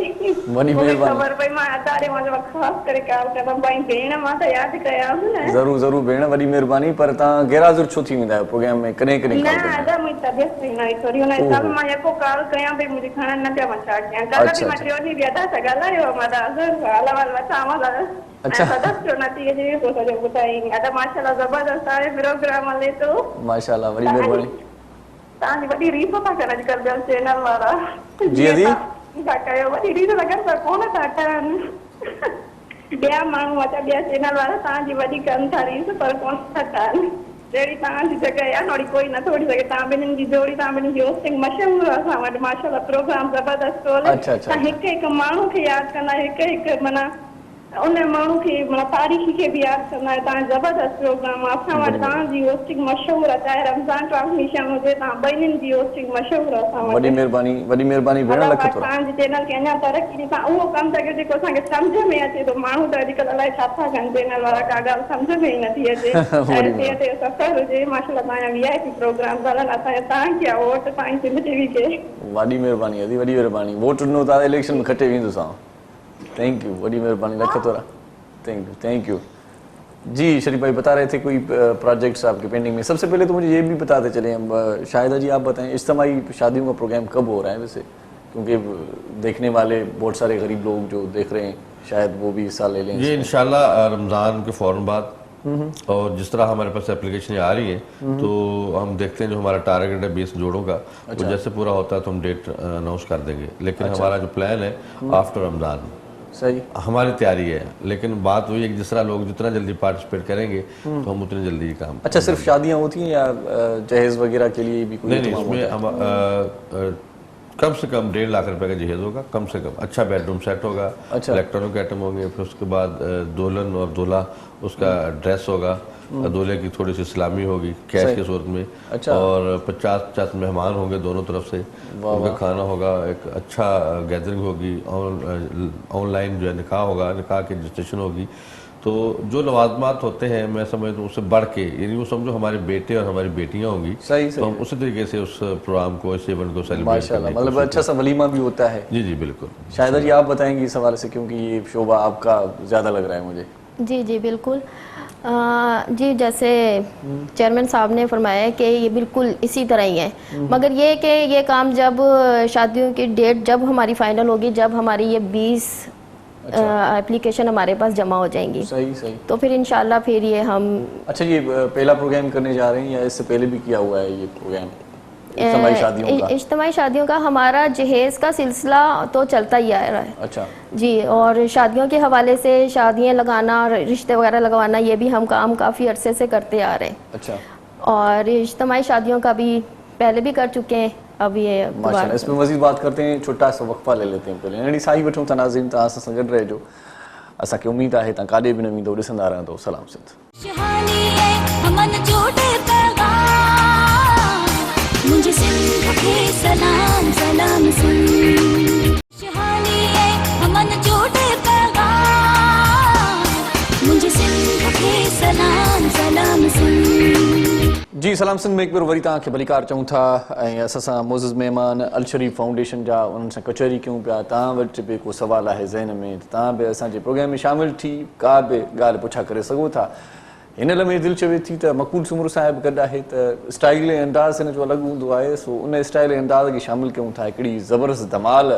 वॾी महिरबानी। ख़बर पई मां अदारे मां ख़ासि करे कॉल कंदमि, भाई भेण मां त यादि कयांसि न। ज़रूर ज़रूर भेण, वॾी महिरबानी। पर तव्हां गैरहाज़िर छो थी वेंदा आहियो प्रोग्राम में? कॾहिं कॾहिं न अदा मुंहिंजी तबियत सही न आहे थोरी, हुन हिसाब मां यको कॉल कयां पई, मुंहिंजी खणनि न पिया, मां छा कयां। कल्ह बि मां टियों ॾींहुं बि अदा सां ॻाल्हायो, मां हाल वाल वठां अच्छा। छो नथी अचे पोइ सॼो ॿुधाई। अदा माशाअल्लाह ज़बरदस्त आहे प्रोग्राम हले थो। माशाअल्लाह, वॾी महिरबानी। तव्हांजी वॾी रीस था कनि अॼुकल्ह ॿियनि चैनल वारा। जी जी। था कयो वॾी रीस था कनि, पर कोन था कनि। ॿिया माण्हू अचा, ॿिया चैनल वारा तव्हांजी वॾी कनि था रीस, पर कोन था कनि। जहिड़ी तव्हांजी जॻह आहे न, ओड़ी कोई नथो वठी सघे। तव्हां ॿिन्हिनि जी जोड़ी, तव्हां ॿिन्हिनि जी होस्टिंग मशहूरु आहे असां वटि। माशाअल्लाह प्रोग्राम ज़बरदस्त थो हले। तव्हां हिकु हिकु माण्हू खे यादि कंदा, हिकु हिकु माना उन माण्हू खे माना तारीख़ खे बि यादि कंदा आहियो। तव्हां ज़बरदस्त प्रोग्राम आहे। असां वटि तव्हांजी होस्टिंग मशहूरु आहे, चाहे रमज़ान ट्रांसमिशन हुजे, तव्हां ॿिन्हिनि जी होस्टिंग मशहूरु आहे असां वटि। वॾी महिरबानी भेण, लख थोरा। तव्हांजे चैनल खे अञा तरक़ी ॾे, तव्हां उहो कमु था कयो जेको असांखे सम्झ में अचे थो। माण्हू त अॼुकल्ह अलाए छा था कनि चैनल वारा, का ॻाल्हि सम्झ में ई नथी अचे। ऐं ते सफ़र हुजे, माशाअल्लाह तव्हांजा VIP प्रोग्राम हलनि, असांखे तव्हांखे आहे वोट, तव्हांजी सिंध TV खे। वॾी महिरबानी अदी, वॾी महिरबानी। वोट ॾिनो त इलेक्शन में खटे वेंदोसांव। थैंक यू, वॾी महिरबानी, लख थोरा। थैंक यू जी। शरीफ भाई बता रहे थे कोई प्रोजेक्ट्स आपके पेंडिंग में। सबसे पहले तो मुझे ये भी बताते चले, शाहिदा जी आप बताएं, इज्तिमाई शादियों का प्रोग्राम कब हो रहा है वैसे? क्योंकि देखने वाले बहुत सारे गरीब लोग जो देख रहे हैं, शायद वो भी हिस्सा ले लें। ये इंशाल्लाह रमज़ान के फ़ौरन बाद, और जिस तरह हमारे पास एप्लीकेशन आ रही है, तो हम देखते हैं जो हमारा टारगेट है 20 जोड़ों का, वो जैसे पूरा होता है तो हम डेट अनाउंस कर देंगे। लेकिन हमारा जो प्लान है आफ्टर रमज़ान। सही। हमारी तैयारी है, लेकिन बात वही है कि जिस तरह लोग जितना जल्दी पार्टिसिपेट करेंगे तो हम उतनी जल्दी ही काम। अच्छा, सिर्फ शादियां होती हैं या जहेज वगैरह के लिए भी कोई नहीं, इंतजाम इसमें होता है? हम कम से कम 1.5 लाख रुपए का जहेज होगा, कम से कम। अच्छा बेडरूम सेट होगा, अच्छा। इलेक्ट्रॉनिक आइटम होंगे, फिर उसके बाद दुल्हन और दूल्हा उसका ड्रेस होगा, दूल्हे की थोड़ी सी सलामी होगी कैश की सूरत में, अच्छा। और 50 मेहमान होंगे दोनों तरफ से, उनका खाना होगा, एक अच्छा गैदरिंग होगी, ऑनलाइन जो है निकाह होगा, निकाह की रजिस्ट्रेशन होगी। तो जो लवाजमात होते हैं मैं समझता हूँ उससे बढ़ के, यानी वो समझो हमारे बेटे और हमारी बेटियां होंगी, सही तो हम उसी तरीके से उस प्रोग्राम को, इस इवेंट को सेलिब्रेट माशाल्लाह, मतलब अच्छा सा वलीमा भी होता है। जी जी बिल्कुल। शायद जी आप बताएंगे इस हवाले से, क्योंकि ये शोबा आपका ज़्यादा लग रहा है मुझे। जी जी बिल्कुल। जी जैसे चेयरमैन साहब ने फरमाया है कि ये बिल्कुल इसी तरह ही है, मगर ये कि ये काम जब शादियों की डेट जब हमारी फाइनल होगी, जब हमारी ये 20 एप्लीकेशन हमारे पास जमा हो जाएंगी, सही सही। तो फिर इंशाल्लाह फिर ये हम अच्छा, ये पहला प्रोग्राम करने जा रहे हैं या इससे पहले भी किया हुआ है ये प्रोग्राम इज्तिमाई शादियों का? इज्तिमाई शादियों का हमारा जहेज का सिलसिला तो चलता ही आ रहा है। अच्छा जी, और शादियों के हवाले से शादियां लगाना, रिश्ते वगैरह लगवाना, ये भी हम काम काफ़ी अरसे से करते आ रहे हैं। अच्छा, और इज्तिमाई शादियों का भी पहले भी कर चुके हैं, अब ये माशाल्लाह। इसमें मजीद बात करते हैं, छोटा सा वक्फा ले लेते हैं पहले। यानी साई वठूं था नाज़रीन, तव्हां सां गॾु रहिजो। असांखे उम्मीद आहे तव्हां काॾे बि न वेंदो, ॾिसंदा रहंदो। सलाम सिंध। मुझे सिंध के सलाम सलाम सुन, शहानी है अमन जोड़े पैगाम, मुझे सिंध के सलाम सलाम सुन। जी सलाम सिंध में हिकु भेरो वरी तव्हांखे भलीकार चऊं था, ऐं असां सां मोज़िज़ महिमान अल शरीफ़ फाउंडेशन जा, उन्हनि सां कचहरी कयूं पिया। तव्हां वटि बि को सुवाल आहे ज़हन में, तव्हां बि असांजे प्रोग्राम में शामिलु थी का बि ॻाल्हि पुछा करे सघो था। हिन लम्हे दिलि चवे थी त मक़बूल सुमर साहिब गॾु आहे, त स्टाइल ऐं अंदाज़ हिन जो अलॻि हूंदो आहे, सो उन स्टाइल ऐं अंदाज़ खे शामिलु कयूं था। हिकिड़ी ज़बरदस्त धमाल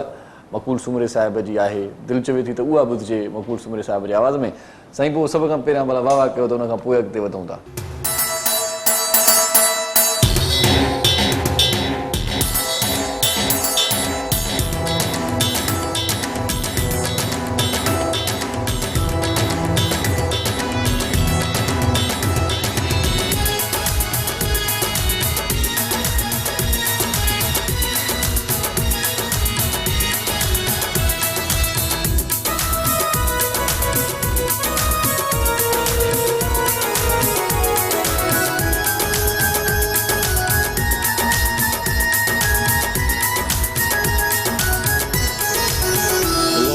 मक़बूल सुमरे साहिब जी आहे, दिलि चवे थी त उहा ॿुधिजे मक़बूल सुमरे साहिब जी आवाज़ में। साईं, पोइ सभ खां पहिरियां भला वाह वाह कयो, त उन खां पोइ अॻिते वधूं था।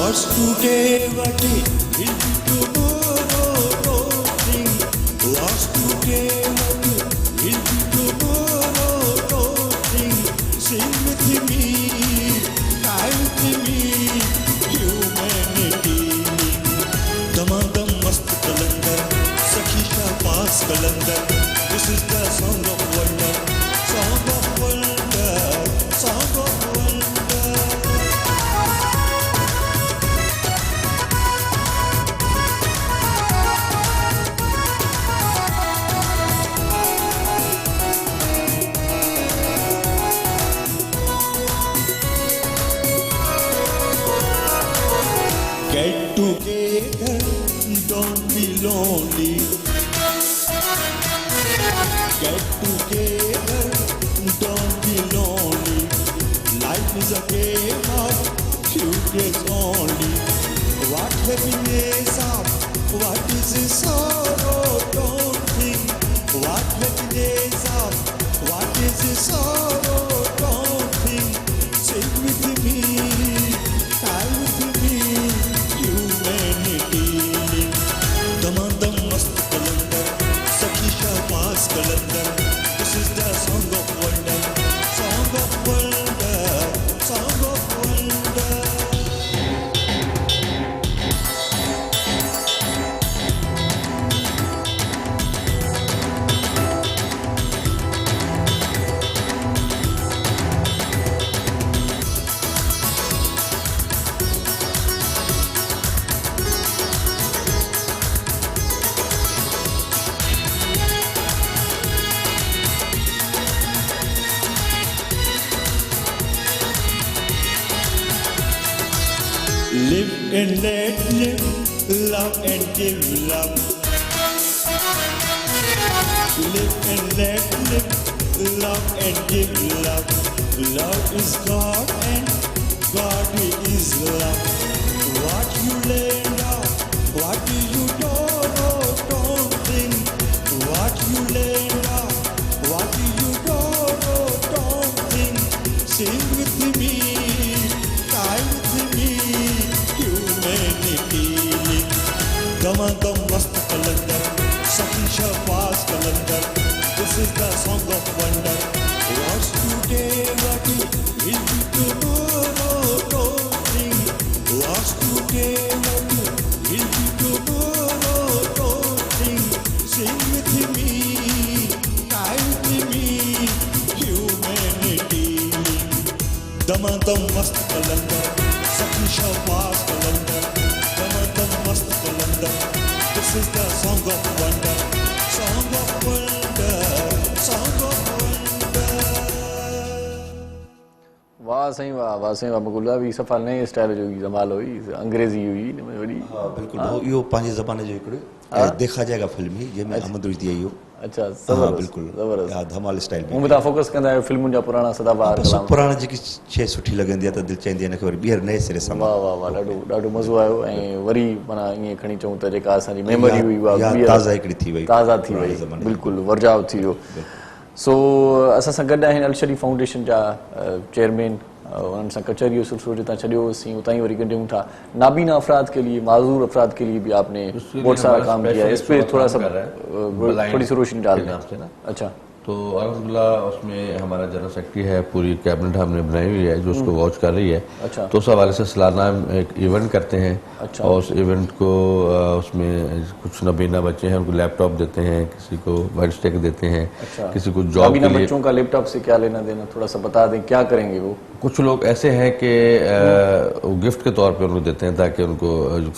What's today, what it will be tomorrow, nothing. What's today, what it will be tomorrow, nothing. Sing with me, die with me, humanity. Damadam mast kalandar, Sakisha pass kalandar. This is the song of wonder, song of wonder, song of wonder. Get together, don't be lonely. Get together, don't be lonely. Life is a game of few days only. What happiness of, what is the sorrow, don't think. What happiness of, what is the sorrow, don't think. Sing with me, die with me, humanity. Damadam mast kalandar, Sakisha pass kalandar. This is the song of wonder, song of wonder, song of wonder. Live and let live, love and give love. Live and let live, love and give love. Love is God and God is love. What you lay down, what you don't think. What you lay down, what you don't think. Sing with me, die with me, humanity. Damadam mast kalandar, Sakhi Shahbaz kalandar. This is the song of wonder. What's today, what will be tomorrow, don't think. What's today, what will be tomorrow, don't think. Sing with me, die with me, humanity. Damadam mast kalandar, Sakhi Shahbaz kalandar. Damadam mast kalandar. This is the song of wonder, song of wonder, song of wonder. वाह साईं वाह मकुला भी सफ़ा नए style जो जमाल हुई अंग्रेज़ी हुई इनमें वॾी हाँ बिल्कुल इहो पंहिंजे ज़माने जो हिकिड़ो देखा जाएगा फिल्म ही जंहिंमें अहमद रुश्दी इहो अच्छा हाँ ज़बरदस्त बिल्कुल ज़बरदस्त हा धमाल स्टाइल में मूं बि तव्हां फोकस कंदा आहियो फिल्मुनि जा पुराणा सदाबहार बसि कलाम पुराणी जेकी शइ सुठी लॻंदी आहे त दिलि चवंदी आहे हिनखे वरी ॿीहर नए सिरे सां वाह वाह वाह ॾाढो मज़ो आयो ऐं वरी माना ईअं खणी चऊं त जेका असांजी मेमोरी हुई उहा यादि ॿीहर ताज़ा हिकिड़ी थी वई ताज़ा थी पुराणे वई ज़माने जी। बिल्कुलु वर्जाव थी वियो सो असां सां गॾु आहिनि अल शरीफ़ फाउंडेशन जा चेयरमैन उन्हनि सां कचहरी जो सिलसिलो जितां छॾियो हुयोसीं उतां ही वरी गॾूं था नाबीना अफराद के लिए माजूर अफराद के लिए भी आपने बहुत सारा काम किया है इस पे थोड़ा सा थोड़ी सी रोशनी डाल दें अच्छा तो अल्हम्दुलिल्लाह उसमें हमारा जनरल सेक्रेटरी है पूरी कैबिनेट हमने बनाई हुई है जो उसको वॉच कर रही है अच्छा। तो उस हवाले से सालाना एक इवेंट करते हैं अच्छा। और उस इवेंट को उसमें कुछ नबीना बच्चे हैं उनको लैपटॉप देते हैं किसी को वाइट स्टिक देते हैं अच्छा। किसी को जॉब नाबीना के लिए बच्चों का लैपटॉप से क्या लेना देना थोड़ा सा बता दें क्या करेंगे वो कुछ लोग ऐसे हैं कि गिफ्ट के तौर पे उनको देते हैं ताकि उनको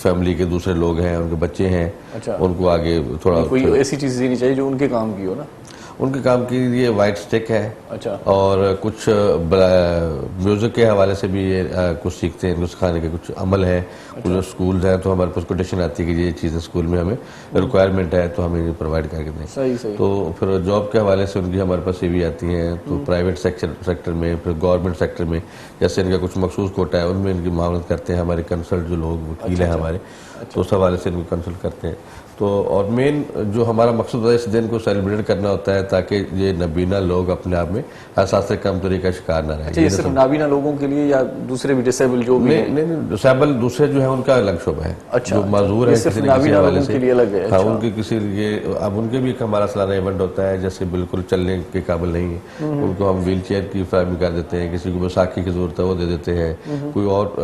फैमिली के दूसरे लोग हैं उनके बच्चे हैं अच्छा। उनको आगे थोड़ा कोई ऐसी चीज़ देनी चाहिए जो उनके काम की हो ना उनके काम के लिए वाइट स्टिक है अच्छा। और कुछ म्यूज़िक के हवाले से भी ये कुछ सीखते हैं इनको सिखाने के कुछ अमल है कुछ जो स्कूल्स हैं तो हमारे पास कोटेशन आती है कि ये चीज़ें स्कूल में हमें रिक्वायरमेंट है तो हमें ये प्रोवाइड करके दें सही तो फिर जॉब के हवाले से उनकी हमारे पास CV आती हैं तो प्राइवेट सेक्टर में फिर गवर्नमेंट सेक्टर में जैसे इनका कुछ मखसूस कोटा है उनमें इनकी मामलत करते हैं हमारे कंसल्ट जो लोग वकील हैं हमारे तो उस हवाले से इनको कंसल्ट करते हैं तो और मेन जो हमारा मकसद है इस दिन को सेलिब्रेट करना होता है ताकि ये नबीना लोग अपने आप में हसास कमतरी का शिकार न रहे ये सिर्फ नाबीना लोगों के लिए या दूसरे भी डिसेबल जो भी नहीं डिसेबल दूसरे जो है उनका अलग शुबा है अच्छा, जो माजूर है सिर्फ किसी न किसी नाबीना हवाले लोगों से के लिए अलग है हाँ अच्छा। उनके किसी लिए अब उनके भी एक हमारा सालाना इवेंट होता है जैसे बिल्कुल चलने के काबिल नहीं है उनको हम व्हील चेयर की फराहमी कर देते हैं किसी को बैसाखी की जरूरत है वो दे देते हैं कोई और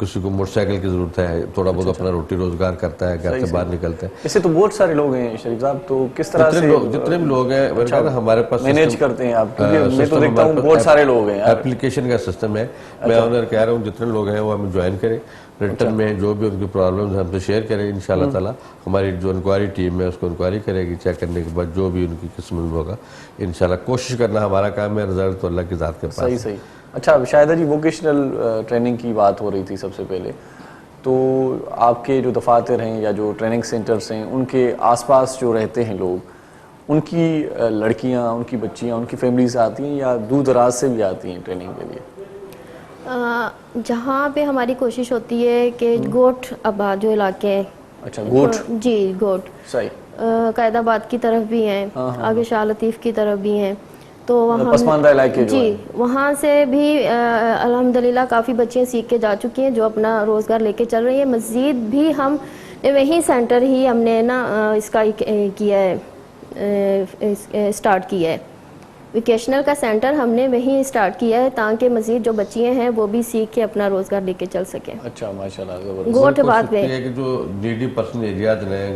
किसी को मोटरसाइकिल की जरूरत है थोड़ा बहुत अपना रोटी रोजगार करता है घर से बाहर निकलता है ऐसे तो बहुत सारे लोग हैं शरीफ साहब तो किस तरह से जितने भी लोग हैं मैंने कहा ना हमारे पास मैनेज करते हैं आप क्योंकि मैं तो देखता हूँ बहुत सारे लोग हैं यार एप्लीकेशन का सिस्टम है मैं उन्हें कह रहा हूँ जितने लोग हैं वो हमें ज्वाइन करें रिटर्न में जो भी उनकी प्रॉब्लम्स हैं हमसे शेयर करें इंशाल्लाह ताला हमारी जो इंक्वायरी टीम है उसको इंक्वायरी करेगी चेक करने के बाद जो भी उनकी किस्मत में होगा इंशाल्लाह कोशिश करना हमारा काम है रिजल्ट तो अल्लाह की ज़ात के पास सही अच्छा शायद जी वोकेशनल ट्रेनिंग की बात हो रही थी सबसे पहले तो आपके जो दफातर हैं या जो ट्रेनिंग सेंटर्स हैं उनके आसपास जो रहते हैं लोग उनकी लड़कियां उनकी बच्चियां उनकी फैमिलीज आती हैं या दूर दराज से भी आती हैं ट्रेनिंग के लिए जहाँ पे हमारी कोशिश होती है कि गोट आबाद जो इलाके हैं अच्छा गोट जी गोट सही कायदाबाद की तरफ भी हैं आगे शाह लतीफ़ की तरफ भी हैं तो वहाँ पसमानदा इलाके जो जी हैं। वहाँ से भी अल्हम्दुलिल्लाह काफ़ी बच्चियाँ सीख के जा चुकी हैं जो अपना रोज़गार लेके चल रही हैं मज़ीद भी हम वही सेंटर ही हमने ना इसका किया है स्टार्ट किया है वोकेशनल का सेंटर हमने वहीं स्टार्ट किया है ताकि मज़ीद जो बच्चियाँ हैं वो भी सीख के अपना रोज़गार लेके चल सकें अच्छा माशाल्लाह ज़बरदस्त गोट बात पे है कि जो नीडी पर्सन एरियाज हैं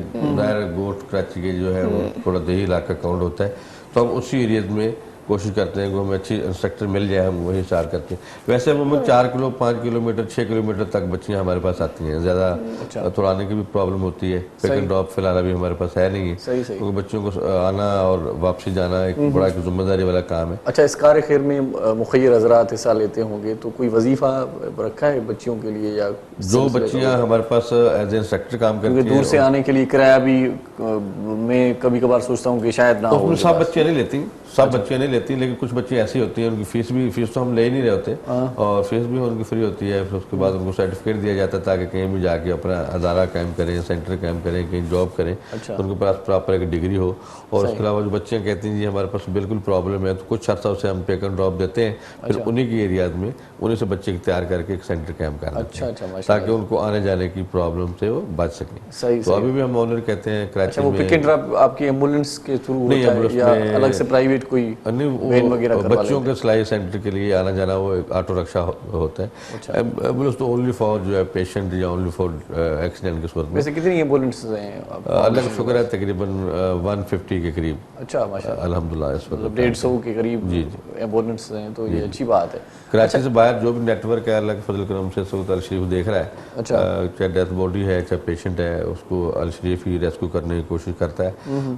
गोट कराची के जो है वो थोड़ा देही इलाका काउंट होता है तो हम उसी एरियाज में कोशिश करते हैं कि हमें अच्छी इंस्ट्रक्टर मिल जाए, हम वही स्टार्ट करते हैं। वैसे हम 4 किलो 5 किलोमीटर 6 किलोमीटर तक बच्चियाँ हमारे पास आती हैं, ज़्यादा थोड़ाने की भी प्रॉब्लम होती है। पिक एंड ड्रॉप फिलहाल अभी हमारे पास है नहीं है, क्योंकि बच्चों को आना और वापसी जाना एक बड़ा जिम्मेदारी वाला काम है। अच्छा, इस कार्य खैर में मुखैर हजरात हिस्सा लेते होंगे, तो कोई वजीफा रखा है बच्चियों के लिए, या जो बच्चियाँ हमारे पास एज ए इंस्ट्रक्टर काम करती हैं, दूर से आने के लिए किराया भी मैं कभी कभार सोचता हूँ कि शायद ना हो। सब बच्चे नहीं लेती, सब बच्चे नहीं लेती, लेकिन कुछ बच्चे ऐसी होती हैं उनकी फीस तो हम ले ही नहीं रहे होते, और फीस भी उनकी फ्री होती है। फिर उसके बाद उनको सर्टिफिकेट दिया जाता है ताकि कहीं भी जाके अपना अदारा कायम करें, सेंटर कायम करें, कहीं जॉब करें, तो उनके पास प्रॉपर एक डिग्री हो। और उसके अलावा जो बच्चे कहती हैं जी हमारे पास बिल्कुल प्रॉब्लम है, तो कुछ अर्सा उसे हम पिक एंड ड्रॉप देते हैं, फिर उन्हीं की एरियाज में उन्हीं से बच्चे तैयार करके एक सेंटर कायम कर देते हैं, ताकि उनको आने जाने की प्रॉब्लम से वो बच सकें। तो अभी भी हम ऑनर कहते हैं कराची में। पिक एंड ड्रॉप आपकी एम्बुलेंस के थ्रू होता है या अलग से प्राइवेट कोई वैन वगैरह करवा बच्चों के सिलाई सेंटर के लिए आना जाना वो एक ऑटो रिक्शा होता है। एम्बुलेंस तो ओनली फॉर जो है पेशेंट या ओनली फॉर एक्सीडेंट की सूरत में। वैसे कितनी एम्बुलेंस हैं? अल्लाह का शुक्र है तकरीबन 150 के करीब। अच्छा, माशाल्लाह, अल्हम्दुलिल्लाह इस वक्त 150 के करीब एम्बुलेंस हैं, तो ये अच्छी बात है। कराची से बाहर जो भी नेटवर्क है अल्लाह के फजल करम से सऊद अल शरीफ देख रहा है, चाहे डेथ बॉडी है चाहे पेशेंट है, उसको अल शरीफ ही रेस्क्यू करने की कोशिश करता है।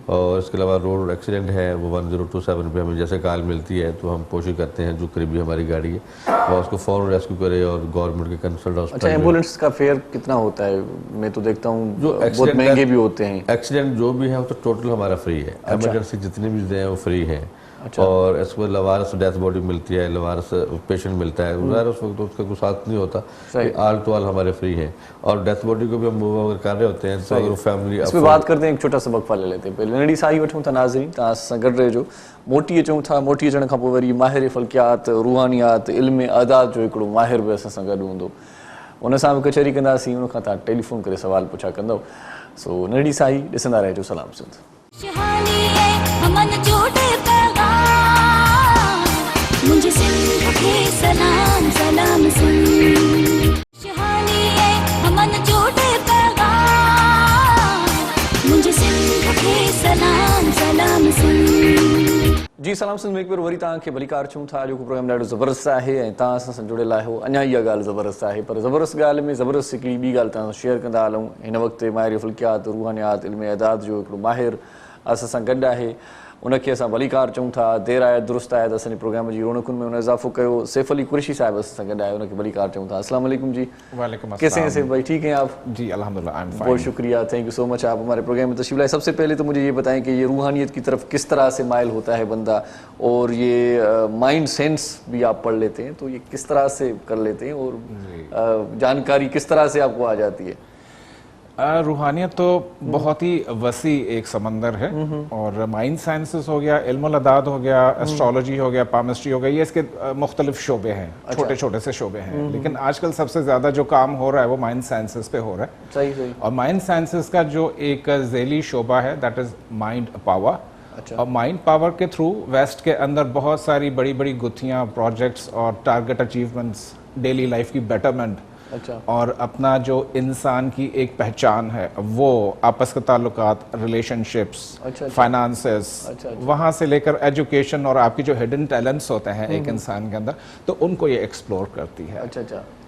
और इसके अलावा रोड एक्सीडेंट है वो 1027 पे हमें जैसे कॉल मिलती है तो हम कोशिश करते हैं जो करीबी हमारी गाड़ी है वो उसको फ़ौरन रेस्क्यू करे और गवर्नमेंट के कंसल्ट हॉस्पिटल। अच्छा, एम्बुलेंस का फेयर कितना होता है? मैं तो देखता हूँ जो बहुत महंगे भी होते हैं। एक्सीडेंट जो भी है वो तो टोटल हमारा फ्री है, एमरजेंसी जितनी भी हैं वो फ्री हैं। और इसको लवारस डेथ बॉडी मिलती है, लवारस पेशेंट मिलता है, उस वक्त तो उसका कुछ साथ नहीं होता, आल टू आल हमारे फ्री हैं। और डेथ बॉडी को भी हम मूव अगर कर रहे होते हैं तो अगर फैमिली इस पे बात करते हैं, एक छोटा सा वक्फा ले लेते हैं। पहले नड़ी साई वठूं था नाज़रीन, तव्हां सां गॾु रहिजो। मोटी अचूं था, मोटी अचण खां पोइ वरी माहिर फ़ल्कियात, रूहानियात, इल्म अदाद जो हिकिड़ो माहिर बि असां सां गॾु हूंदो, उन सां बि कचहरी कंदासीं, उन खां तव्हां टेलीफोन करे सवाल पुछा कंदव। सो नड़ी साई ॾिसंदा रहिजो। सलाम सिंध। मुझे सिंध के सलाम सलाम सुन, शहानी है हमन जोड़े पैगाम, मुझे सिंध के सलाम सलाम सुन। जी सलाम सिंध में एक बार वरी तव्हांखे भलीकार चऊं था। अॼोको प्रोग्राम ॾाढो ज़बरदस्त आहे ऐं तव्हां सां जुड़ियल आहियो। अञा इहा ॻाल्हि ज़बरदस्त आहे, पर ज़बरदस्त ॻाल्हि में ज़बरदस्त हिकिड़ी ॿी ॻाल्हि तव्हां सां शेयर कंदा हलूं। हिन वक़्तु माहिर फ़ल्कियात, रूहानियात, इल्म अदाद जो हिकिड़ो माहिर असां सां गॾु आहे, उनखे असां भलीकार चऊं था। देर आयत दुरुस्त आयत असांजे प्रोग्राम जी रौनकुनि में उन इज़ाफ़ो कयो। सैफ अली कुरैशी साहिब असां सां गॾु आहे, उनखे भलीकार चऊं था। अस्सलाम वालेकुम जी। वालेकुम अस्सलाम। कैसे हैं सैफ भाई, ठीक हैं आप? जी अल्हम्दुलिल्लाह, आई एम फाइन। बहुत शुक्रिया, थैंक यू सो मच, आप हमारे प्रोग्राम में तशरीफ़ लाए। सबसे पहले तो मुझे ये बताएं कि ये रूहानियत की तरफ किस तरह से माइल होता है बंदा, और ये माइंड सेंस भी आप पढ़ लेते हैं, तो ये किस तरह से कर लेते हैं, और जानकारी किस तरह से आपको आ जाती है? रूहानियत तो बहुत ही वसी एक समंदर है, और माइंड साइंसेस हो गया, इल्मुल अदाद हो गया, एस्ट्रोलॉजी हो गया, पामिस्ट्री हो गया, ये इसके मुख्तलिफ शोबे हैं। छोटे छोटे से शोबे हैं, लेकिन आजकल सबसे ज़्यादा जो काम हो रहा है वो माइंड साइंसेस पे हो रहा है। सही सही। और माइंड साइंसेस का जो एक ज़ैली शोबा है दैट इज़ माइंड पावर। और माइंड पावर के थ्रू वेस्ट के अंदर बहुत सारी बड़ी बड़ी गुत्थियाँ, प्रोजेक्ट्स और टारगेट अचीवमेंट्स, डेली लाइफ की बेटरमेंट, और अपना जो इंसान की एक पहचान है वो आपस के ताल्लुकात, रिलेशनशिप्स, फाइनेंसेस, वहाँ से लेकर एजुकेशन और आपकी जो हिडन टैलेंट्स होते हैं एक इंसान के अंदर, तो उनको ये एक्सप्लोर करती है।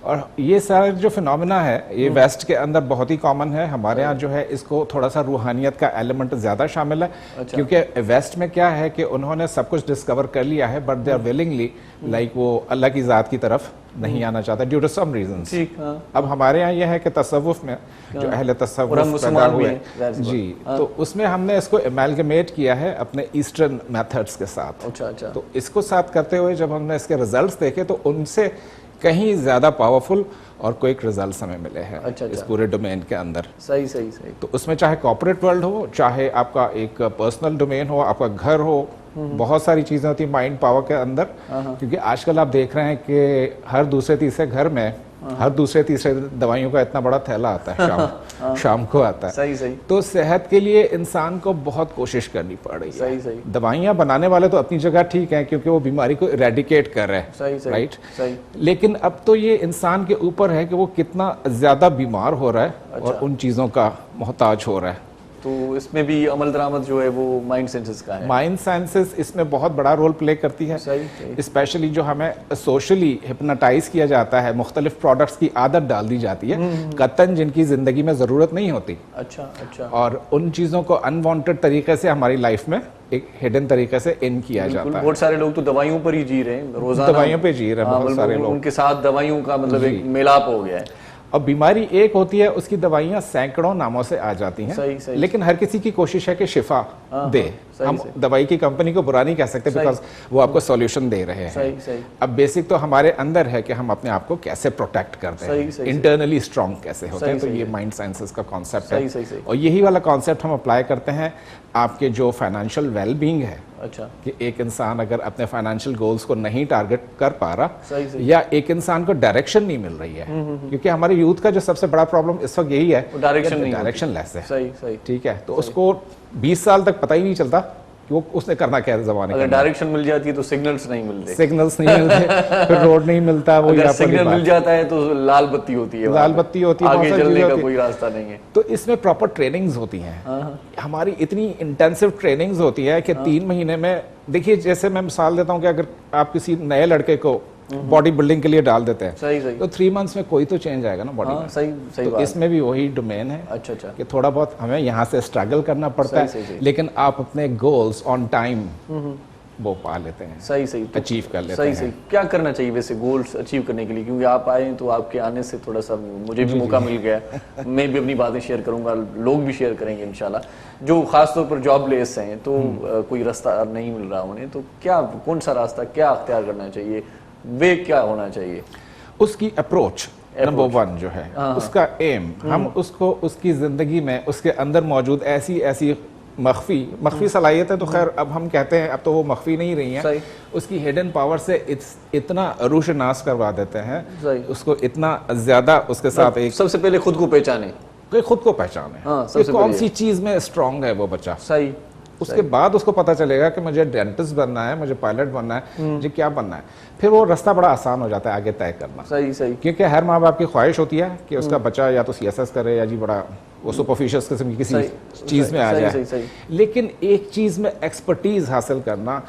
और ये सारे जो फिनोमिना है ये वेस्ट के अंदर बहुत ही कॉमन है। हमारे यहाँ जो है इसको थोड़ा सा रूहानियत का एलिमेंट ज़्यादा शामिल है, क्योंकि वेस्ट में क्या है कि उन्होंने सब कुछ डिस्कवर कर लिया है, but they are willingly like वो अल्लाह की ज़ात की तरफ नहीं आना चाहता ड्यू टू सम रीजंस। अब हमारे यहाँ यह है कि तसव्वुफ में जो अहले तसव्वुफ पैदा हुए जी, तो उसमें हमने इसको एमैलगमेट किया है अपने ईस्टर्न मेथड्स के साथ। तो इसको साथ करते हुए जब हमने इसके रिजल्ट्स देखे तो उनसे कहीं ज़्यादा पावरफुल और क्विक रिजल्ट्स हमें मिले हैं इस पूरे डोमेन के अंदर। सही सही सही। तो उसमें चाहे कॉर्पोरेट वर्ल्ड हो, चाहे आपका एक पर्सनल डोमेन हो, आपका घर हो, बहुत सारी चीज़ें होती हैं माइंड पावर के अंदर। क्योंकि आजकल आप देख रहे हैं कि हर दूसरे तीसरे घर में हर दूसरे तीसरे दवाइयों का इतना बड़ा थैला आता है शाम को आता है। सही सही। तो सेहत के लिए इंसान को बहुत कोशिश करनी पड़ रही है। सही सही। दवाइयाँ बनाने वाले तो अपनी जगह ठीक हैं क्योंकि वो बीमारी को इरेडिकेट कर रहे हैं। सही सही। राइट सही। लेकिन अब तो ये इंसान के ऊपर है कि वो कितना ज़्यादा बीमार हो रहा है और उन चीज़ों का मोहताज हो रहा है। तो इसमें भी अमल दरामद जो है वो माइंड सेंसेस का है। माइंड साइंसेस इसमें बहुत बड़ा रोल प्ले करती है। सही। स्पेशली जो हमें सोशली हिप्नोटाइज किया जाता है, मुख्तलिफ प्रोडक्ट्स की आदत डाल दी जाती है कतन जिनकी जिंदगी में ज़रूरत नहीं होती। अच्छा। और उन चीज़ों को अनवांटेड तरीके से हमारी लाइफ में एक हिडन तरीके से इन किया जाता है। बहुत सारे लोग तो दवाइयों पर ही जी रहे हैं, रोजाना दवाइयों पे जी रहे हैं बहुत सारे लोग। उनके साथ दवाइयों का मतलब एक मेलाप हो गया है। और बीमारी एक होती है, उसकी दवाइयां सैकड़ों नामों से आ जाती हैं। सही। लेकिन हर किसी की कोशिश है कि शिफा दे। हम दवाई की कंपनी को बुरा नहीं कह सकते, बिकॉज वो आपको सॉल्यूशन दे रहे हैं। सही। अब बेसिक तो हमारे अंदर है कि हम अपने आप को कैसे प्रोटेक्ट करते हैं, इंटरनली स्ट्रांग कैसे होते हैं। तो ये माइंड साइंसेस का कॉन्सेप्ट है। सही। और यही वाला कॉन्सेप्ट हम अप्लाई करते हैं आपके जो फाइनेंशियल वेल बीइंग है। अच्छा। कि एक इंसान अगर अपने फाइनेंशियल गोल्स को नहीं टारगेट कर पा रहा, सही। या एक इंसान को डायरेक्शन नहीं मिल रही है, क्योंकि हमारे यूथ का जो सबसे बड़ा प्रॉब्लम इस वक्त यही है, डायरेक्शन लेस है। सही। ठीक है, तो उसको 20 साल तक पता ही नहीं चलता कि वो उसने करना क्या है जमाने अगर डायरेक्शन मिल जाती है तो सिग्नल्स नहीं मिलते, फिर रोड नहीं मिलता। वो अगर सिग्नल मिल जाता है तो लाल बत्ती होती है, लाल बत्ती होती है, आगे चलने का कोई रास्ता नहीं है। तो इसमें प्रॉपर ट्रेनिंग्स होती हैं। हमारी इतनी इंटेंसिव ट्रेनिंग्स होती है कि 3 महीने में, देखिए जैसे मैं मिसाल देता हूँ कि अगर आप किसी नए लड़के को बॉडी बिल्डिंग के लिए डाल देते हैं, सही। तो 3 मंथ्स में कोई तो चेंज आएगा ना बॉडी में। सही तो इसमें भी वही डोमेन है। अच्छा। कि थोड़ा बहुत हमें यहाँ से स्ट्रगल करना पड़ता है, लेकिन आप अपने गोल्स ऑन टाइम वो पा लेते हैं। सही। अचीव कर लेते हैं। सही। क्या करना चाहिए वैसे गोल्स अचीव करने के लिए? क्योंकि आप आए हैं तो आपके आने से थोड़ा सा मुझे भी मौका मिल गया, मैं भी अपनी बातें शेयर करूंगा, लोग भी शेयर करेंगे इंशाल्लाह। जो खासतौर पर जॉब लेस हैं तो कोई रास्ता नहीं मिल रहा उन्हें, तो क्या कौन सा रास्ता क्या अख्तियार करना चाहिए, वे क्या होना चाहिए? उसकी अप्रोच नंबर 1 जो है, उसका एम, हम उसको उसकी जिंदगी में उसके अंदर मौजूद ऐसी मख्फी सलाहियत है, तो खैर अब हम कहते हैं अब तो वो मख्फी नहीं रही हैं, उसकी हिडन पावर से इतना रोशनास करवा देते हैं, उसको इतना ज्यादा उसके साथ एक सबसे पहले खुद को पहचाने, खुद को पहचाने कि कौन सी चीज में स्ट्रांग है वो बच्चा। सही। उसके बाद उसको पता चलेगा कि मुझे डेंटिस्ट बनना है, मुझे पायलट बनना है, मुझे क्या बनना है, फिर वो रास्ता बड़ा आसान हो जाता है आगे तय करना। सही। क्योंकि हर माँ बाप की ख्वाहिश होती है कि उसका बच्चा या तो CSS करे या जी बड़ा वो सुपरफिशियल किस्म की किसी चीज में आ जाए। लेकिन एक चीज में एक्सपर्टीज हासिल करना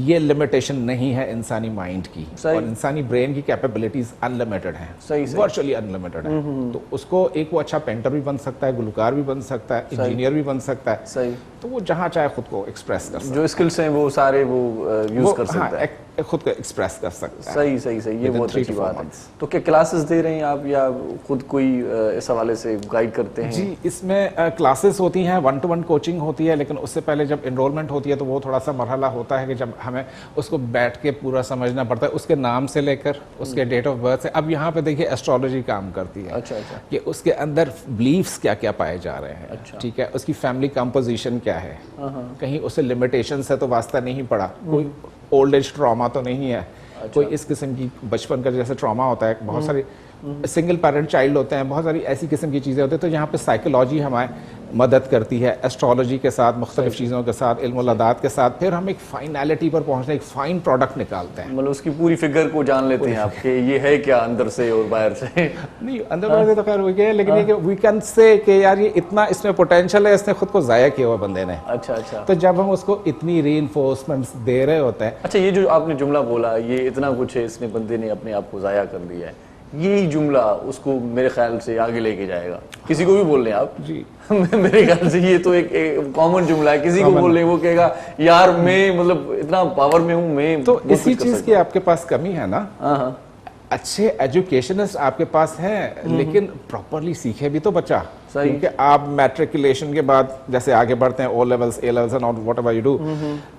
ये लिमिटेशन नहीं है इंसानी माइंड की, और इंसानी ब्रेन की कैपेबिलिटीज अनलिमिटेड हैं, वर्चुअली अनलिमिटेड हैं। तो उसको एक वो अच्छा पेंटर भी बन सकता है, गुलकार भी बन सकता है, इंजीनियर भी बन सकता है। सही। तो वो जहाँ चाहे खुद को एक्सप्रेस कर सकता है, जो स्किल्स हैं वो सारे वो यूज कर सकता है, खुद को एक्सप्रेस कर सकता है। सही। ये बहुत अच्छी बात है। तो क्या क्लासेस दे रहे हैं आप या खुद कोई इस हवाले से गाइड करते हैं? जी, इसमें क्लासेस होती हैं, 1-to-1 कोचिंग होती है, लेकिन उससे पहले जब इनरोलमेंट होती है तो वो थोड़ा सा मरहला होता है कि जब हमें उसको बैठ के पूरा समझना पड़ता है, उसके नाम से लेकर उसके डेट ऑफ बर्थ से। अब यहाँ पे देखिए एस्ट्रोलॉजी काम करती है। अच्छा। कि उसके अंदर बिलीफ्स क्या क्या पाए जा रहे हैं। अच्छा। ठीक है, उसकी फैमिली कंपोजिशन क्या है, कहीं उसे लिमिटेशन से तो वास्ता नहीं पड़ा, कोई ओल्ड एज ट्रॉमा तो नहीं है, कोई इस किस्म की बचपन का जैसे ट्रॉमा होता है, बहुत सारी सिंगल पेरेंट चाइल्ड होते हैं, बहुत सारी ऐसी किस्म की चीज़ें होती हैं। तो यहाँ पे साइकोलॉजी हमारे मदद करती है, एस्ट्रोलॉजी के साथ, मुख्तलिफ चीज़ों के साथ, इल्म-उल-अदात के साथ, फिर हम एक फाइनलिटी पर पहुँचने, एक फाइन प्रोडक्ट निकालते हैं। मतलब उसकी पूरी फिगर को जान लेते हैं आपके, ये है क्या अंदर से और बाहर से? नहीं, अंदर बाहर से तो खैर वही है, लेकिन ये कि वी कैन से कि यार ये इतना इसमें पोटेंशियल है, इसने खुद को ज़ाया किया हुआ बंदे ने। अच्छा। तो जब हम उसको इतनी रीइंफोर्समेंट्स दे रहे होते हैं। अच्छा, ये जो आपने जुमला बोला, ये इतना कुछ है, इसने बंदे ने अपने आप को ज़ाया कर दिया है, यही जुमला उसको मेरे ख्याल से आगे लेके जाएगा। किसी को भी बोल रहे हैं आप जी मेरे ख्याल से ये तो एक कॉमन जुमला है, किसी को बोल रहे हैं वो कहेगा यार मैं मतलब इतना पावर में हूँ, मैं तो इसी चीज की आपके पास कमी है ना। अच्छे एजुकेशनिस्ट आपके पास हैं, लेकिन प्रॉपरली सीखे भी तो बच्चा। क्योंकि आप मैट्रिकुलेशन के बाद जैसे आगे बढ़ते हैं, O levels, A levels and whatever you do,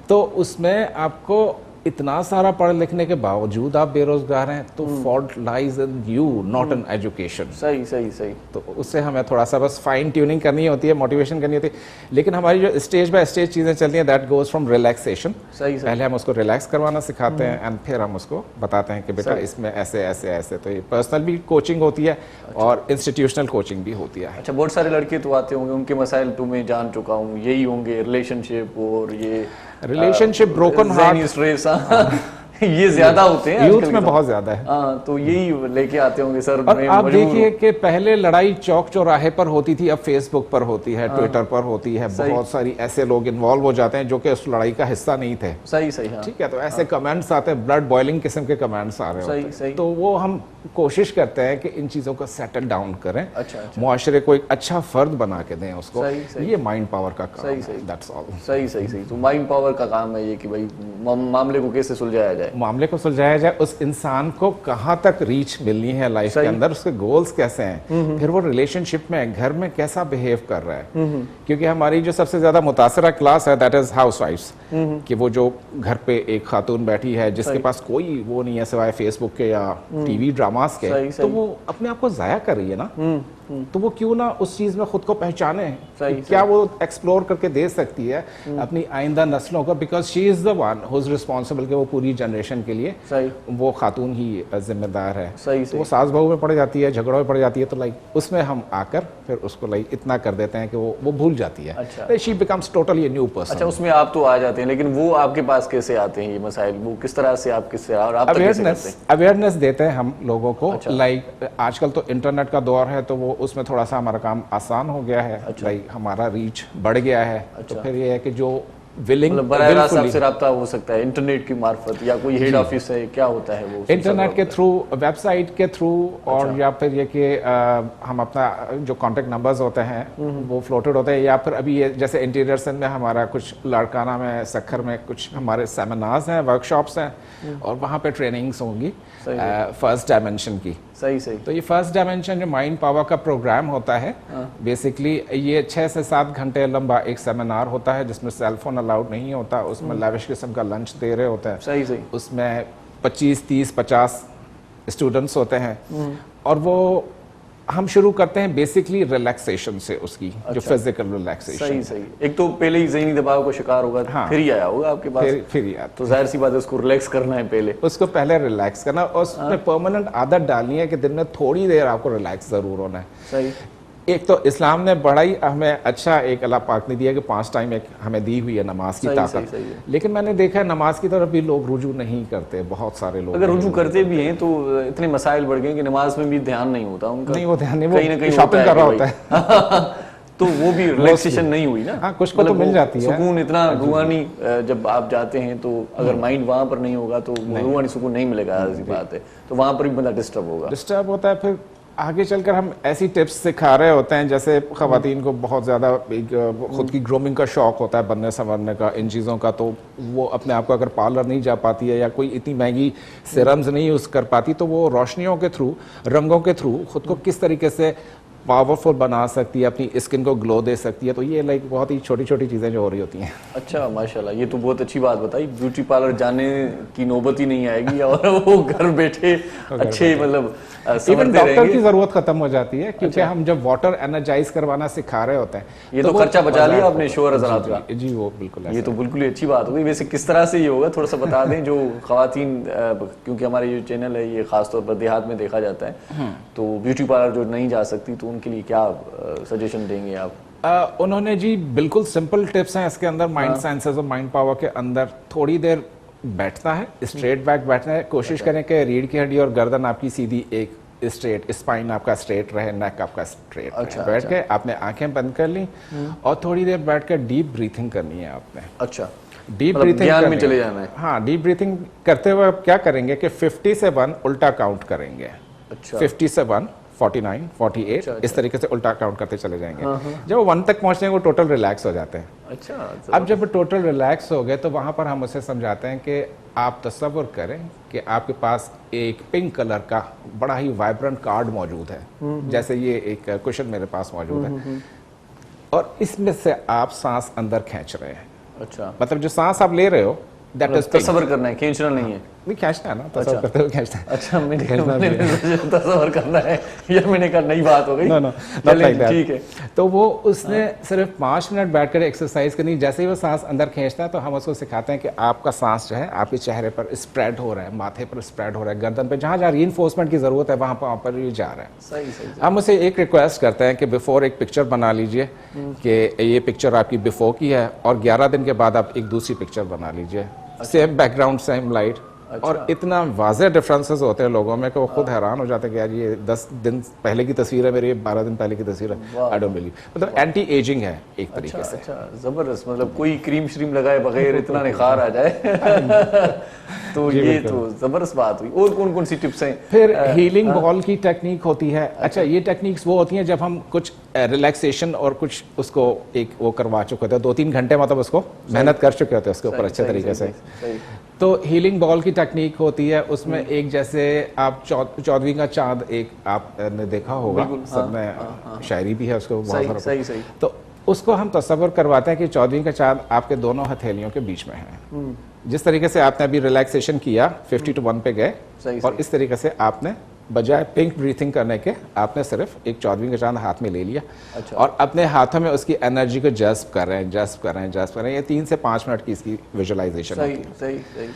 तो उसमें आपको इतना सारा पढ़ लिखने के बावजूद आप बेरोजगार हैं, तो fault lies in you, not in education. सही। तो उससे हमें थोड़ा सा बस फाइन ट्यूनिंग करनी होती है, मोटिवेशन करनी होती है। लेकिन हमारी जो स्टेज बाय स्टेज चीज़ें चलती हैं, दैट गोज फ्रॉम रिलैक्सेशन। पहले हम उसको रिलैक्स करवाना सिखाते हैं, एंड फिर हम उसको बताते हैं कि बेटा इसमें ऐसे ऐसे ऐसे। तो ये पर्सनल भी कोचिंग होती है और इंस्टीट्यूशनल कोचिंग भी होती है। अच्छा, बहुत सारे लड़के तो आते होंगे, उनके मसाइल तो मैं जान चुका हूँ, यही होंगे रिलेशनशिप और ये रिलेशनशिप, ब्रोकन हार्ट, स्ट्रेस, ये ज्यादा होते हैं यूथ आजकल में के बहुत ज्यादा है। हाँ, तो यही लेके आते होंगे सर। और मैं आप मजबूर देखिए कि पहले लड़ाई चौक चौराहे पर होती थी, अब फेसबुक पर होती है, ट्विटर पर होती है। सही। बहुत सारी ऐसे लोग इन्वॉल्व हो जाते हैं जो कि उस लड़ाई का हिस्सा नहीं थे। सही सही। हाँ, ठीक है, तो ऐसे कमेंट्स आते हैं, ब्लड बॉइलिंग किस्म के कमेंट्स आ रहे सही, होते सही। हैं। तो वो हम कोशिश करते हैं कि इन चीज़ों को सेटल डाउन करें, अच्छा, अच्छा। मुआशरे को एक अच्छा फर्द बना के दें उसको। सही, सही। ये माइंड पावर का काम सही, है, सही। That's all. सही सही सही। तो माइंड पावर का काम है ये कि भाई मामले को कैसे सुलझाया जाए। मामले को सुलझाया जाए, उस इंसान को कहाँ तक रीच मिलनी है लाइफ के सही। अंदर, उसके गोल्स कैसे हैं, फिर वो रिलेशनशिप में घर में कैसा बिहेव कर रहा है। क्योंकि हमारी जो सबसे ज्यादा मुतासरा क्लास है दैट इज हाउस वाइफ्स, कि वो जो घर पे एक खातून बैठी है जिसके सही। पास कोई वो नहीं है सिवाय फेसबुक के या टीवी ड्रामास के, सही, तो सही। वो अपने आप को जाया कर रही है ना। तो वो क्यों ना उस चीज में खुद को पहचाने, सही, क्या वो एक्सप्लोर करके दे सकती है अपनी आइंदा नस्लों को, because she is the one who is responsible के वो पूरी जनरेशन के लिए सही वो खातून ही जिम्मेदार है। सही, तो सही। वो सास बहू में पड़ जाती है, झगड़ों में पड़ जाती है, तो लाइक उसमें हम आकर फिर उसको लाइक इतना कर देते हैं कि वो भूल जाती है। अच्छा। She becomes totally a new person. अच्छा, उसमें आप तो आ जाते हैं, लेकिन वो आपके पास कैसे आते हैं ये मसाइल, वो किस तरह से आप किससे और आप तक कैसे करते हैं? अवेयरनेस देते हैं हम लोगों को। अच्छा। लाइक आजकल तो इंटरनेट का दौर है, तो वो उसमें थोड़ा सा हमारा काम आसान हो गया है। अच्छा। लाइक हमारा रीच बढ़ गया है। अच्छा। तो फिर ये है कि जो विलिंग मतलब बराह रास्त आपसे रब्ता हो सकता है इंटरनेट की मार्फत, या कोई हेड ऑफिस है, क्या होता है वो? इंटरनेट के थ्रू, वेबसाइट के थ्रू, और अच्छा। या फिर ये कि हम अपना जो कांटेक्ट नंबर्स होते हैं वो फ्लोटेड होते हैं, या फिर अभी ये जैसे इंटीरियर सेंटर में हमारा कुछ लड़काना में सखर में कुछ हमारे सेमिनार्स हैं, वर्कशॉप्स हैं, और वहाँ पे ट्रेनिंग्स होंगी फर्स्ट डायमेंशन की। सही सही। तो ये फर्स्ट डायमेंशन जो माइंड पावर का प्रोग्राम होता है, बेसिकली ये 6 से 7 घंटे लंबा एक सेमिनार होता है जिसमें सेलफोन अलाउड नहीं होता, उसमें लैविश किस्म का लंच दे रहे होते हैं। सही सही। उसमें 25, 30, 50 स्टूडेंट्स होते हैं, और वो हम शुरू करते हैं बेसिकली रिलैक्सेशन से, उसकी जो फिजिकल रिलैक्सेशन। सही सही। एक तो पहले ही ज़हनी दबाव का शिकार होगा, हाँ। फिर ही आया होगा आपके पास, फिर याद तो जाहिर सी बात है उसको रिलैक्स करना है पहले। उसको पहले रिलैक्स करना, और उसमें परमानेंट आदत डालनी है कि दिन में थोड़ी देर आपको रिलैक्स जरूर होना है। सही। एक तो इस्लाम ने बड़ा ही हमें अच्छा एक अल्लाह पाक ने दिया कि 5 टाइम एक हमें दी हुई है नमाज की सही, ताकत। सही, सही है। लेकिन मैंने देखा है नमाज की तरफ भी लोग रुजू नहीं करते, बहुत सारे लोग अगर नहीं रुजू करते भी हैं तो इतने मसाइल बढ़ गए कि नमाज में भी ध्यान नहीं होता उनका। नहीं, वो ध्यान नहीं, वो कहीं ना कहीं शॉपिंग कर रहा होता है। तो वो भी रिलैक्सेशन नहीं हुई ना। हाँ, कुछ को तो मतलब मिल वो जाती है। सुकून इतना रूहानी, जब आप जाते हैं तो अगर माइंड वहाँ पर नहीं होगा तो रूहानी सुकून नहीं मिलेगा, ऐसी बात है। तो वहाँ पर भी बंदा डिस्टर्ब होगा। डिस्टर्ब होता है। फिर आगे चलकर हम ऐसी टिप्स सिखा रहे होते हैं, जैसे खवातीन को बहुत ज़्यादा खुद की ग्रूमिंग का शौक होता है, बनने संवरने का, इन चीज़ों का, तो वो अपने आप को अगर पार्लर नहीं जा पाती है या कोई इतनी महंगी सिरम्स नहीं यूज़ कर पाती, तो वो रोशनियों के थ्रू, रंगों के थ्रू खुद को किस तरीके से पावरफुल बना सकती है, अपनी स्किन को ग्लो दे सकती है। तो ये लाइक बहुत ही छोटी छोटी चीज़ें जो हो रही होती हैं। अच्छा, माशाल्लाह, ये तो बहुत अच्छी बात बताई। ब्यूटी पार्लर जाने की नौबत ही नहीं आएगी और वो घर बैठे अच्छे मतलब इवन समझते डॉक्टर रहेंगे। की जरूरत खत्म हो जाती है, क्योंकि हम जब वाटर एनर्जाइज करवाना सिखा रहे होते हैं, ये तो वो खर्चा बचा लिया मजाक आपने होता है। शोहर हज़रात का। जी वो बिल्कुल ये ऐसा तो बिल्कुल ही अच्छी बात हो गई। वैसे किस तरह से ये होगा थोड़ा सा बता दें, जो खवातीन, क्योंकि हमारे ये चैनल है ये खासतौर पर देहात में देखा जाता है, तो ब्यूटी पार्लर जो नहीं जा सकती, तो उनके लिए क्या सजेशन देंगे आप? उन्होंने जी बिल्कुल सिंपल टिप्स हैं इसके अंदर। माइंड साइंसेस और माइंड पावर के अंदर थोड़ी देर बैठना है, स्ट्रेट बैक बैठना है। कोशिश करें कि रीढ़ की हड्डी और गर्दन आपकी सीधी, एक स्ट्रेट स्पाइन आपका स्ट्रेट रहे, नेक आपका स्ट्रेट अच्छा, रहे। बैठ के आपने आंखें बंद कर ली और थोड़ी देर बैठ कर डीप ब्रीथिंग करनी है आपने। अच्छा, डीप मतलब ब्रीथिंग ध्यान में चले जाना है। हाँ, डीप ब्रीथिंग करते हुए आप क्या करेंगे कि 50 से 1 उल्टा काउंट करेंगे। अच्छा। 50 से 1, 49, 48, इस तरीके से उल्टा काउंट करते चले जाएंगे। जब वो 1 तक पहुंचते हैं वो टोटल रिलैक्स हो जाते हैं। अच्छा, अब जब टोटल रिलैक्स हो गए तो वहां पर हम उसे समझाते हैं कि आप तसव्वुर करें कि आपके पास एक पिंक कलर का बड़ा ही वाइब्रेंट कार्ड मौजूद है, जैसे ये एक क्वेश्चन मेरे पास मौजूद है, और इसमें से आप सांस अंदर खींच रहे हैं। अच्छा, मतलब जो सांस आप ले रहे हो दैट इज तसव्वुर करना है, खींचना नहीं है। नहीं, खींचना है ना, तसव्वुर करते हुए खींचना है। अच्छा, मैंने तसव्वुर करना है, ये मैंने कहा नई बात हो गई। नो नो, ठीक है। तो वो उसने सिर्फ 5 मिनट बैठकर एक्सरसाइज करनी। जैसे ही वो सांस अंदर खींचता है तो हम उसको सिखाते हैं कि आपका सांस जो है आपके चेहरे पर स्प्रेड हो रहा है, माथे पर स्प्रेड हो रहा है, गर्दन पे जहाँ जहाँ रीइंफोर्समेंट की जरूरत है वहाँ पर ये जा रहा है। सही सही। हम उसे एक रिक्वेस्ट करते हैं कि बिफोर एक पिक्चर बना लीजिए कि ये पिक्चर आपकी बिफोर की है, और 11 दिन के बाद आप एक दूसरी पिक्चर बना लीजिए, सेम बैकग्राउंड, सेम लाइट, और इतना वाज़ेह डिफरेंसेस होते हैं लोगों में कि वो खुद हैरान हो जाते हैं कि यार ये 10 दिन पहले की तस्वीर है मेरी, 12 दिन पहले की तस्वीर है। आई डोंट बिलीव, मतलब एंटी एजिंग है एक तरीके से। अच्छा, जबरदस्त, मतलब कोई क्रीम श्रीम लगाए बगैर इतना निखार आ जाए तो ये तो जबरदस्त बात हुई। और कौन कौन सी टिप्स हैं? फिर हीलिंग बॉल की टेक्निक होती है। अच्छा, ये टेक्निक्स वो होती हैं जब हम कुछ रिलैक्सेशन और कुछ उसको एक वो करवा चुके होते हैं, 2-3 घंटे मतलब उसको मेहनत कर चुके होते हैं उसके ऊपर अच्छे तरीके से। तो हीलिंग बॉल की टेक्निक होती है, उसमें एक जैसे आप 14वीं का चांद एक आपने देखा होगा, सब में शायरी भी है उसको बहुत सारा। तो उसको हम तस्वर करवाते हैं कि 14वीं का चांद आपके दोनों हथेलियों के बीच में है। जिस तरीके से आपने अभी रिलैक्सेशन किया 50 to 1 पे गए, और इस तरीके से आपने बजाय पिंक ब्रीथिंग करने के आपने सिर्फ एक 14वीं का चांद हाथ में ले लिया। अच्छा। और अपने हाथों में उसकी एनर्जी को जज्ब कर रहे हैं। ये 3 से 5 मिनट की इसकी विजुअलाइजेशन होती है।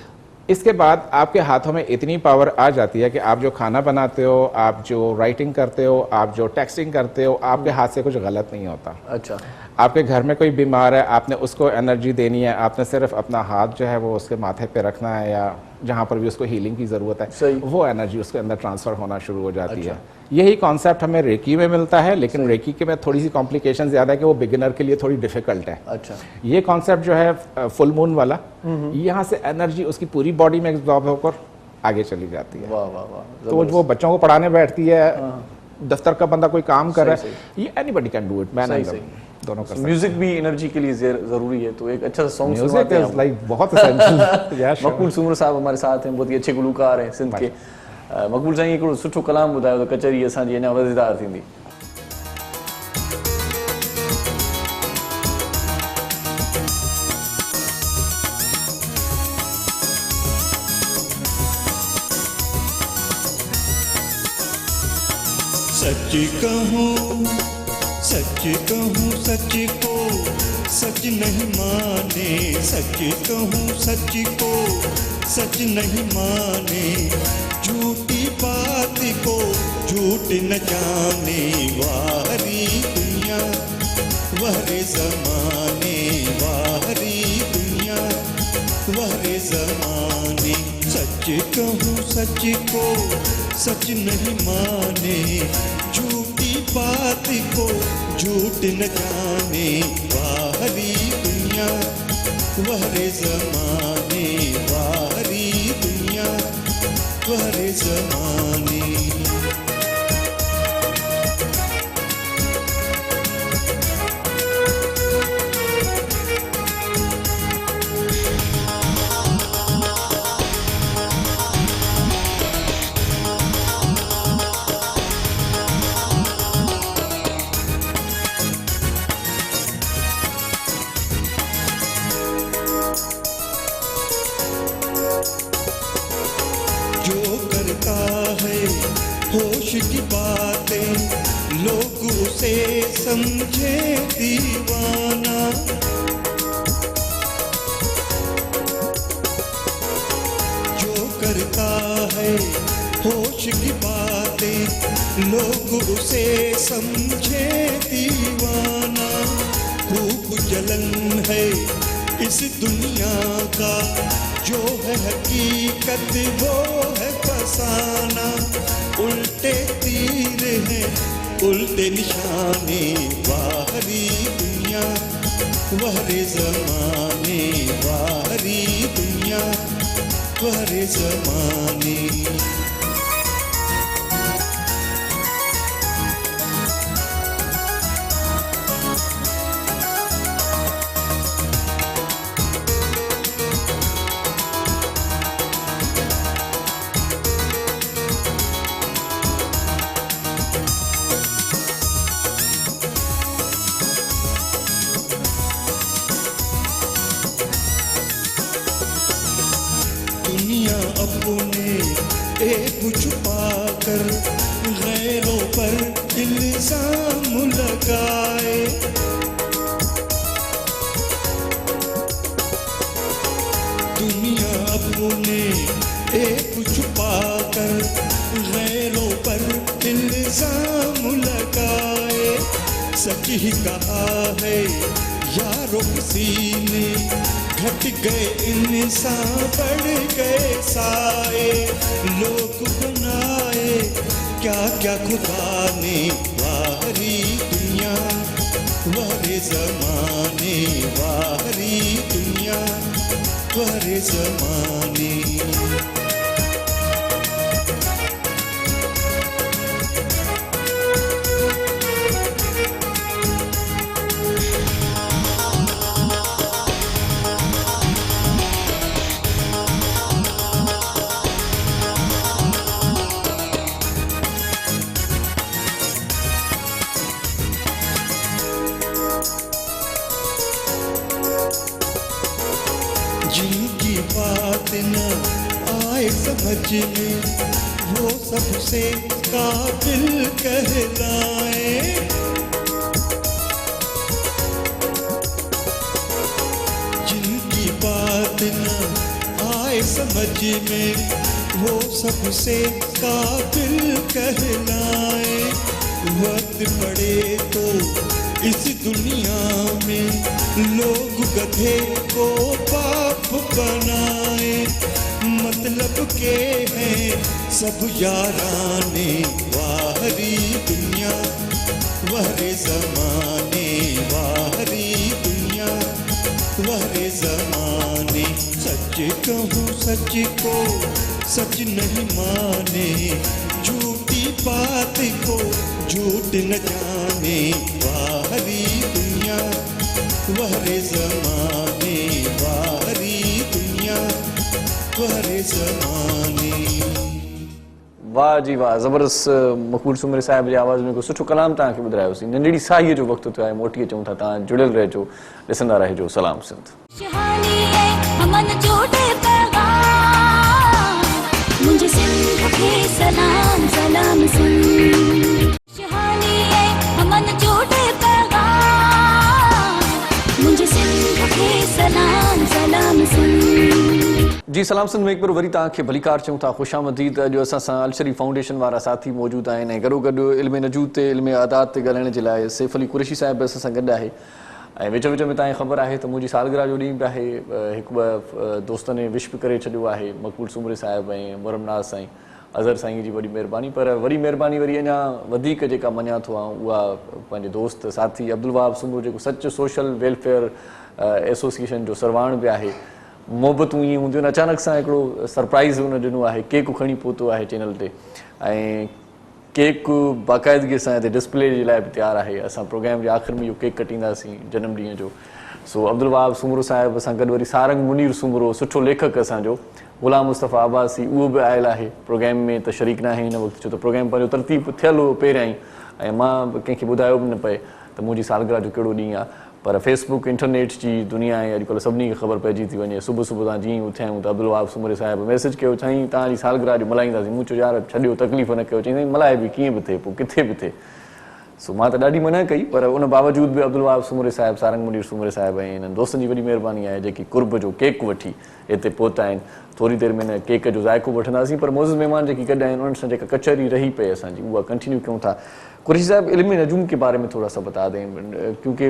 इसके बाद आपके हाथों में इतनी पावर आ जाती है कि आप जो खाना बनाते हो, आप जो राइटिंग करते हो, आप जो टेक्सटिंग करते हो, आपके हाथ से कुछ गलत नहीं होता। अच्छा। आपके घर में कोई बीमार है, आपने उसको एनर्जी देनी है, आपने सिर्फ अपना हाथ जो है वो उसके माथे पे रखना है, या जहाँ पर भी उसको हीलिंग की ज़रूरत है वो एनर्जी उसके अंदर ट्रांसफ़र होना शुरू हो जाती है। यही कॉन्सेप्ट हमें रेकी में मिलता है, लेकिन रेकी के में थोड़ी सी कॉम्प्लिकेशन ज़्यादा है कि वो बिगिनर के लिए थोड़ी डिफ़िकल्ट है। अच्छा। ये कॉन्सेप्ट जो है फुल मून वाला, यहाँ से एनर्जी उसकी पूरी बॉडी में एब्जॉर्ब होकर आगे चली जाती है। वाह वाह वाह। तो वो बच्चों को पढ़ाने बैठती है, दफ्तर का बंदा कोई काम कर रहा है, ये anybody can do it, man दोनों का। म्यूजिक भी एनर्जी के लिए जरूरी है, तो एक अच्छा सॉन्ग सुनवाते हैं। लाइक बहुत एसेंशियल। मकबूल सुमर साहब हमारे साथ हैं, बहुत ही अच्छे गुलकार हैं सिंध के। मकबूल साईं हिकिड़ो सुठो कलाम ॿुधायो त कचहरी असांजी अञा मज़ेदार थींदी। सच कहूँ सच को सच नहीं माने, सच कहूँ सच को सच नहीं माने, झूठी बात को झूठ न जाने, वारी दुनिया वहरे ज़माने, वारी दुनिया वहरे ज़माने। सच कहूँ सच को सच नहीं माने, झूठी बात को झूठ न जाने, वारी दुनिया वहरे ज़माने, वारी दुनिया वहरे ज़माने। होश की बातें लोग उसे समझे दीवाना, जो करता है होश की बातें लोग उसे समझे दीवाना। खूब जलन है इस दुनिया का, जो है हकीकत वो है फसाना। उल्टे तीर हैं उल्टे निशाने, वारी दुनिया वहरे ज़माने, वारी दुनिया वहरे ज़माने। दुनिया अपने एक छुपा कर गैरों पर इल्जाम लगाए, दुनिया अपने एक छुपा कर गैरों पर इल्जाम लगाए। सच ही कहा है यारों किसी ने घट गए इंसान बढ़ गए साए, लोग बनाए क्या क्या खुदा ने, वाहरी दुनिया वारे ज़माने, वाहरी दुनिया वारे ज़माने। जिनकी बात न आए समझ में, वो सबसे काबिल कहलाए। जिनकी बात न आए समझ में, वो सबसे काबिल कहलाए। वक्त पड़े तो इस दुनिया में लोग गधे को बाप बनाए, मतलब के हैं सब याराने, वाहरी दुनिया वारे ज़माने, वाहरी दुनिया वारे ज़माने। सच कहूँ सच को सच नहीं माने, झूठी बात को झूठ न जाने, वाहरी दुनिया वारे ज़माने, वाहरी दुनिया वारे ज़माने। वाह जी वाह, ज़बरदस्त मक़बूल सुमरे साहिब जी आवाज़ में को सुठो कलाम तव्हांखे ॿुधायोसीं। नंढड़ी साईअ जो वक़्तु थियो आहे, मोटी अचूं था, तव्हां जुड़ियल रहिजो, ॾिसंदा रहिजो सलाम सिंध। खुशहाली है अमन जोड़े पैगाम, मुझे सिंध के सलाम सलाम सिंध। खुशहाली है अमन जोड़े पैगाम, मुझे सिंध के सलाम सलाम सिंध। जी सलाम सिंध में एक बार वरी तव्हांखे भलीकार चऊं था, ख़ुशामदीद। अॼु असां सां अलशरीफ़ फाउंडेशन वारा साथी मौजूदु आहिनि ऐं गॾोगॾु इल्म नजूद ते, इल्म आदात ते ॻाल्हाइण जे लाइ सैफ़ अली कुरैशी साहिब असां सां गॾु आहे। ऐं विच विच में तव्हांखे ख़बर आहे त मुंहिंजी सालगिरह जो ॾींहुं बि आहे। हिकु ॿ दोस्तनि विश बि करे छॾियो आहे, मक़बूल सुमरे साहिब ऐं मुरमनाज़ साईं, अज़हर साईं जी वॾी महिरबानी। पर वरी महिरबानी वरी अञा वधीक जेका मञा थो आहियां उहा पंहिंजे दोस्त साथी अब्दुल वहाब सुमरो, जेको सच सोशल वेलफेयर एसोसिएशन जो सरवाण बि आहे। मोहबतूं ईअं हूंदियूं आहिनि, अचानक सां हिकिड़ो सरप्राइज़ हुन ॾिनो आहे, केक खणी पहुतो आहे चैनल ते, ऐं केक बाक़ाइदगीअ सां हिते डिस्प्ले जे लाइ बि तयारु आहे। असां प्रोग्राम जे आख़िर में इहो केक कटींदासीं जनम ॾींहं जो। सो अब्दुल वहाब सुमरो साहिब सां गॾु वरी सारंग मुनीर सुमरो, सुठो लेखक असांजो, ग़ुलाम मुस्तफ़ा अब्बासी, उहो बि आयल आहे प्रोग्राम में, त शरीक न आहे हिन वक़्तु, छो त प्रोग्राम पंहिंजो तरतीब थियल हो पहिरियां ई, ऐं मां कंहिंखे ॿुधायो बि न पए त मुंहिंजी सालगिरह जो कहिड़ो ॾींहुं आहे। पर फेसबुक इंटरनेट जी दुनिया आहे, अॼुकल्ह सभिनी खे ख़बर पइजी थी वञे। सुबुह सुबुह तव्हां जीअं उथिया आहियूं त अब्दुल वहाब सुमरे साहिब मैसेज कयो, साईं तव्हांजी सालगिरह जो मल्हाईंदासीं। मूं चयो यार छॾियो, तकलीफ़ न कयो। चई साईं मल्हाए बि कीअं बि थिए, पोइ किथे बि थिए। सो मां त ॾाढी मना कई, पर उन बावजूद बि अब्दुल वहाब सुमरे साहिब, सारंग मुनीर सुमरे साहिब ऐं हिननि दोस्तनि जी वॾी महिरबानी आहे जेकी कुर्ब जो केक वठी हिते पहुता आहिनि। थोरी देरि में हिन केक जो ज़ाइक़ो वठंदासीं, पर मौज़ूद महिमान जेकी गॾु आहिनि उन्हनि सां जेका कचहरी रही पई असांजी, उहा कंटिन्यू कयूं था। कुरैशी साहब, इल्म नजूम के बारे में थोड़ा सा बता दें, क्योंकि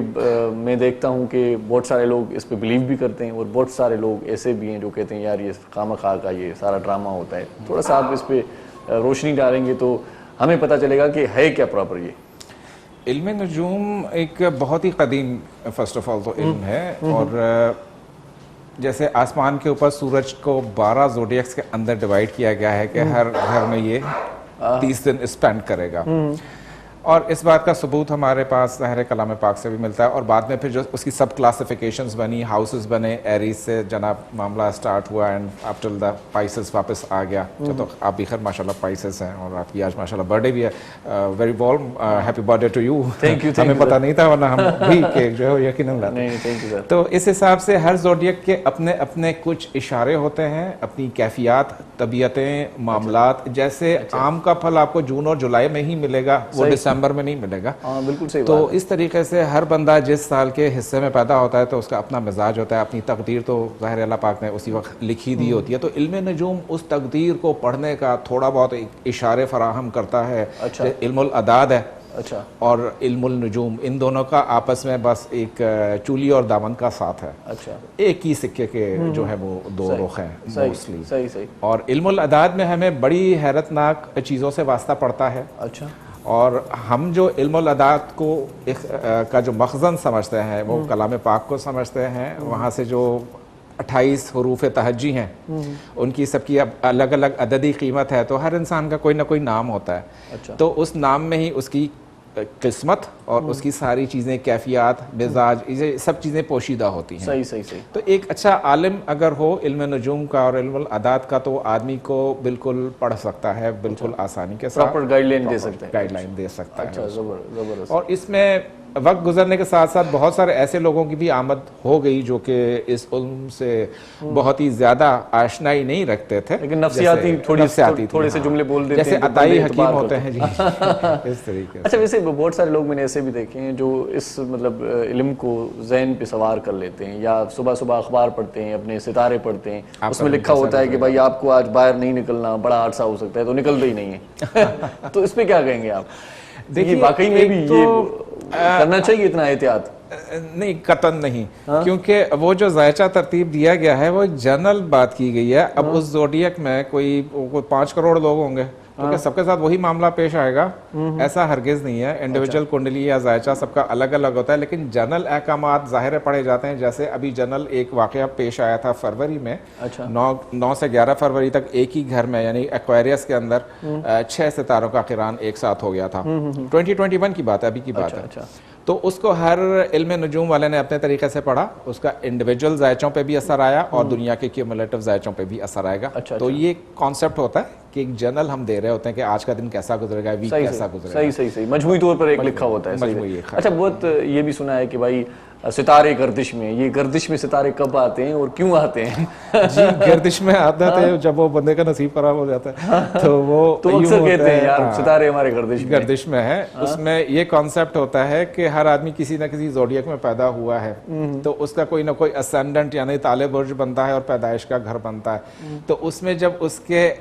मैं देखता हूँ कि बहुत सारे लोग इस पर बिलीव भी करते हैं और बहुत सारे लोग ऐसे भी हैं जो कहते हैं यार ये खामखा का ये सारा ड्रामा होता है। थोड़ा सा आप इस पर रोशनी डालेंगे तो हमें पता चलेगा कि है क्या प्रॉपर ये। इल्म नजूम एक बहुत ही कदीम फर्स्ट ऑफ ऑल तो इल्म है, और जैसे आसमान के ऊपर सूरज को 12 ज़ोडिएक्स के अंदर डिवाइड किया गया है कि हर घर में ये 30 दिन स्पेंड करेगा, और इस बात का सबूत हमारे पास ज़ाहिर कलाम पाक से भी मिलता है। और बाद में फिर जो उसकी सब क्लासिफिकेशंस बनी, हाउसेस बने, एरीज से जनाब मामला स्टार्ट हुआ एंड आफ्टर द पाइसेस वापस आ गया। तो आप भी खैर माशाल्लाह पाइसेस हैं, और आपकी आज माशाल्लाह बर्थडे भी है। Very warm happy birthday to you. Thank you. हमें पता नहीं था, वरना हम भी केक जो है यकीनन लाते। नहीं, थैंक यू सर। तो इस हिसाब से हर ज़ोडिएक के अपने अपने कुछ इशारे होते हैं, अपनी कैफियत, तबीयतें, मामलात। जैसे आम का फल आपको जून और जुलाई में ही मिलेगा, वो दिसंबर में नहीं मिलेगा। हाँ बिल्कुल सही। तो इस तरीके से हर बंदा जिस साल के हिस्से में पैदा होता है तो उसका अपना मिजाज होता है, अपनी तकदीर तो ज़ाहिर अल्लाह पाक ने उसी वक्त लिखी दी होती है। तो इल्म नजूम उस तकदीर को पढ़ने का थोड़ा बहुत इशारे फराहम करता है। अच्छा। इल्मुल अदाद है, अच्छा और इल्मुल नुजूम, इन दोनों का आपस में बस एक चूली और दामन का साथ है। अच्छा, एक ही सिक्के के जो है वो दो रुख हैं मोस्टली। सही सही। और इल्मुल अदाद में हमें बड़ी हैरतनाक चीज़ों से वास्ता पड़ता है। अच्छा, और हम जो इल्मुल अदाद को का जो मखज़न समझते हैं वो कलाम पाक को समझते हैं। वहाँ से जो 28 हरूफ तहज्जी हैं उनकी सबकी अब अलग अलग अददी कीमत है, तो हर इंसान का कोई ना कोई नाम होता है। अच्छा। तो उस नाम में ही उसकी किस्मत और उसकी सारी चीज़ें, कैफियत, मिजाज, ये सब चीज़ें पोशीदा होती हैं। सही सही सही। तो एक अच्छा आलिम अगर हो इल्म नजूम का और इल्म अदाद का, तो आदमी को बिल्कुल पढ़ सकता है, बिल्कुल आसानी के साथ प्रॉपर गाइडलाइन दे सकते हैं। गाइडलाइन दे सकता अच्छा, है। जबरदस्त। और इसमें वक्त गुजरने के साथ साथ बहुत सारे ऐसे लोगों की भी आमद हो गई जो कि इस उल्म से बहुत ही ज्यादा आशनाई नहीं रखते थे, लेकिन नफ्सियाती थोड़े से जुमले बोल देते हैं, जैसे तो अताई बंदे हकीम एतबार होते हैं जी इस तरीके से। अच्छा, वैसे बहुत सारे लोग मैंने ऐसे भी देखे हैं जो इस मतलब इल्म को ज़हन पे सवार कर लेते हैं, या सुबह सुबह अखबार पढ़ते हैं, अपने सितारे पढ़ते हैं, उसमें लिखा होता है कि भाई आपको आज बाहर नहीं निकलना, बड़ा हादसा हो सकता है, तो निकलते ही नहीं है तो इस पे क्या कहेंगे आप? देखिए वाकई में भी ये करना चाहिए इतना एहतियात? नहीं, कतन नहीं। क्योंकि वो जो जायचा तरतीब दिया गया है वो एक जनरल बात की गई है। अब उस जोडियक में कोई 5 करोड़ लोग होंगे तो क्या सबके साथ वही मामला पेश आएगा? ऐसा हरगिज नहीं है। इंडिविजुअल कुंडली या जायचा सबका अलग अलग होता है, लेकिन जनरल अहकामात ज़ाहिर पढ़े जाते हैं। जैसे अभी जनरल एक वाकया पेश आया था फरवरी में। अच्छा। 9 से 11 फरवरी तक एक ही घर में यानी एक्वेरियस के अंदर 6 सितारों का क़िरान एक साथ हो गया था। 2021 की बात है, अभी की बात है। अच्छा। तो उसको हर इल्म नजूम वाले ने अपने तरीके से पढ़ा। उसका इंडिविजुअल जायचों पे भी असर आया और दुनिया के क्यूमुलेटिव जायचों पे भी असर आएगा। तो ये कॉन्सेप्ट होता है कि एक जनरल हम दे रहे होते हैं कि आज का दिन कैसा गुजरेगा, वीक कैसा गुजरेगा। सही सही सही, मजमूई तौर पर एक लिखा होता है। अच्छा, बहुत ये भी सुना है कि भाई सितारे गर्दिश में, ये गर्दिश में सितारे कब आते हैं और क्यों आते हैं? जी, गर्दिश में आते थे जब वो बंदे का नसीब खराब हो जाता है तो वो तो अक्सर कहते हैं यार सितारे हमारे गर्दिश में है। उसमें ये कॉन्सेप्ट होता है कि हर आदमी किसी न किसी जोडियक में पैदा हुआ है, तो उसका कोई ना कोई असेंडेंट यानी ताले बुर्ज बनता है और पैदाइश का घर बनता है। तो उसमें जब उसके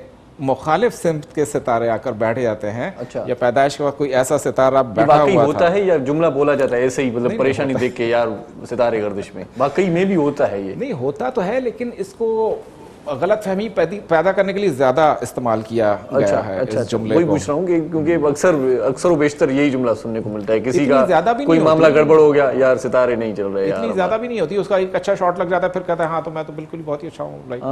मुखालिफ सिम्त के सितारे आकर बैठ जाते हैं। अच्छा। या पैदाइश के वक्त कोई ऐसा सितारा बैठा हुआ होता है या जुमला बोला जाता है ऐसे ही, मतलब परेशानी देख के यार सितारे गर्दिश में? वाकई में भी होता है ये? नहीं, होता तो है, लेकिन इसको गलत फहमी पैदा करने के लिए ज्यादा इस्तेमाल किया गया है। इस जुमले वही पूछ रहा हूँ कि क्योंकि अक्सर बेशतर यही जुमला सुनने को मिलता है, किसी का ज्यादा भी कोई मामला गड़बड़ हो गया, यार सितारे नहीं चल रहे, इतनी ज्यादा भी नहीं होती। उसका एक अच्छा शॉट लग जाता है, फिर कहता है हाँ तो मैं तो बिल्कुल बहुत ही अच्छा हूँ, लाइक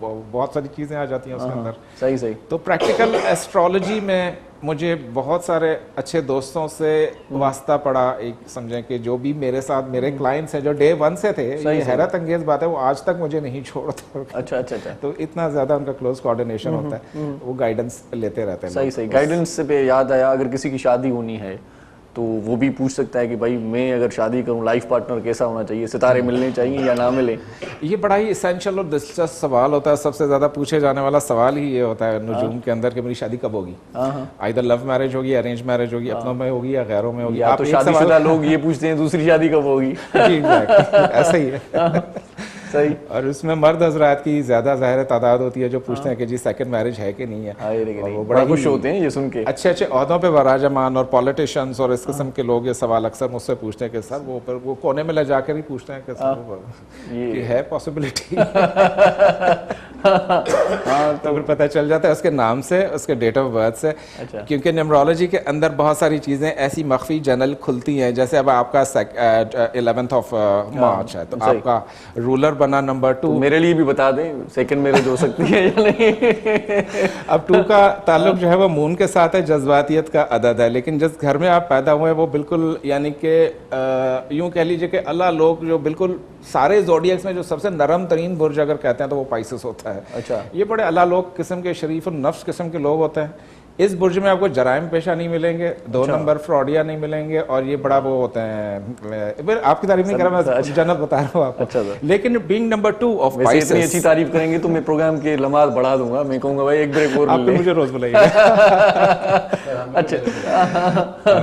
वो बहुत सारी चीजें आ जाती हैं उसके अंदर। सही सही। तो प्रैक्टिकल एस्ट्रोलॉजी में मुझे बहुत सारे अच्छे दोस्तों से वास्ता पड़ा। एक समझें कि जो भी मेरे साथ मेरे क्लाइंट्स हैं जो डे 1 से थे, ये हैरत अंगेज बात है, वो आज तक मुझे नहीं छोड़ते। अच्छा अच्छा अच्छा। तो इतना ज्यादा उनका क्लोज कोऑर्डिनेशन होता है, वो गाइडेंस लेते रहते हैं। सही सही। गाइडेंस पे याद आया, अगर किसी की शादी होनी है तो वो भी पूछ सकता है कि भाई मैं अगर शादी करूं, लाइफ पार्टनर कैसा होना चाहिए, सितारे मिलने चाहिए या ना मिले? ये बड़ा ही इसेंशियल और दिलचस्प सवाल होता है। सबसे ज्यादा पूछे जाने वाला सवाल ही ये होता है नुजूम के अंदर कि मेरी शादी कब होगी। आइदर लव मैरिज होगी, अरेंज मैरिज होगी, अपनों में होगी या गैरों में होगी। आप तो शादीशुदा लोग ये पूछते हैं दूसरी शादी कब होगी। ऐसा ही है। सही। और उसमें मर्द हजरात की ज्यादा ज़ाहिर तादाद होती है जो पूछते हैं कि जी सेकंड मैरिज है कि नहीं है। और वो बड़ा खुश होते हैं ये सुन के। अच्छे अच्छे ओहदों पे वराजमान और पॉलिटिशियंस और इस किस्म के लोग ये सवाल अक्सर मुझसे पूछते हैं कि सर वो कोने में ले जाकर ही पूछते हैं कि सर ये है पॉसिबिलिटी। तो फिर पता चल जाता है उसके नाम से, उसके डेट ऑफ बर्थ से। अच्छा। क्योंकि न्यूमरोलॉजी के अंदर बहुत सारी चीज़ें ऐसी मख्फी जनरल खुलती हैं। जैसे अब आपका 11th ऑफ मार्च है, तो आपका रूलर बना नंबर 2। तो मेरे लिए भी बता दें सेकंड मैरिज हो सकती है या नहीं? अब 2 का ताल्लुक जो है वो मून के साथ है, जज्बातियत का अदद है। लेकिन जिस घर में आप पैदा हुए वो बिल्कुल यानी कि यूं कह लीजिए कि अल्लाह लोग जो बिल्कुल सारे जोडियक्स में जो सबसे नरम तरीन बुर्ज अगर कहते हैं तो वो पाइसेस होता है। अच्छा। ये बड़े अल्लाह लोग किस्म के, शरीफ और नफ्स किस्म के लोग होते हैं। इस बुर्ज में आपको जराइम पेशा नहीं मिलेंगे, 2 नंबर फ्रॉडिया नहीं मिलेंगे, और ये बड़ा वो होते हैं। आपकी तारीफ नहीं कर रहा, मैं जनरल बता रहा हूँ आपको। अच्छा। लेकिन बीइंग नंबर 2 ऑफ पाइसेस, इतनी अच्छी तारीफ करेंगे तो मैं प्रोग्राम के लम्हात बढ़ा दूंगा। मैं कहूंगा भाई एक ब्रेक और ले। मुझे रोज बुलाइए। अच्छा।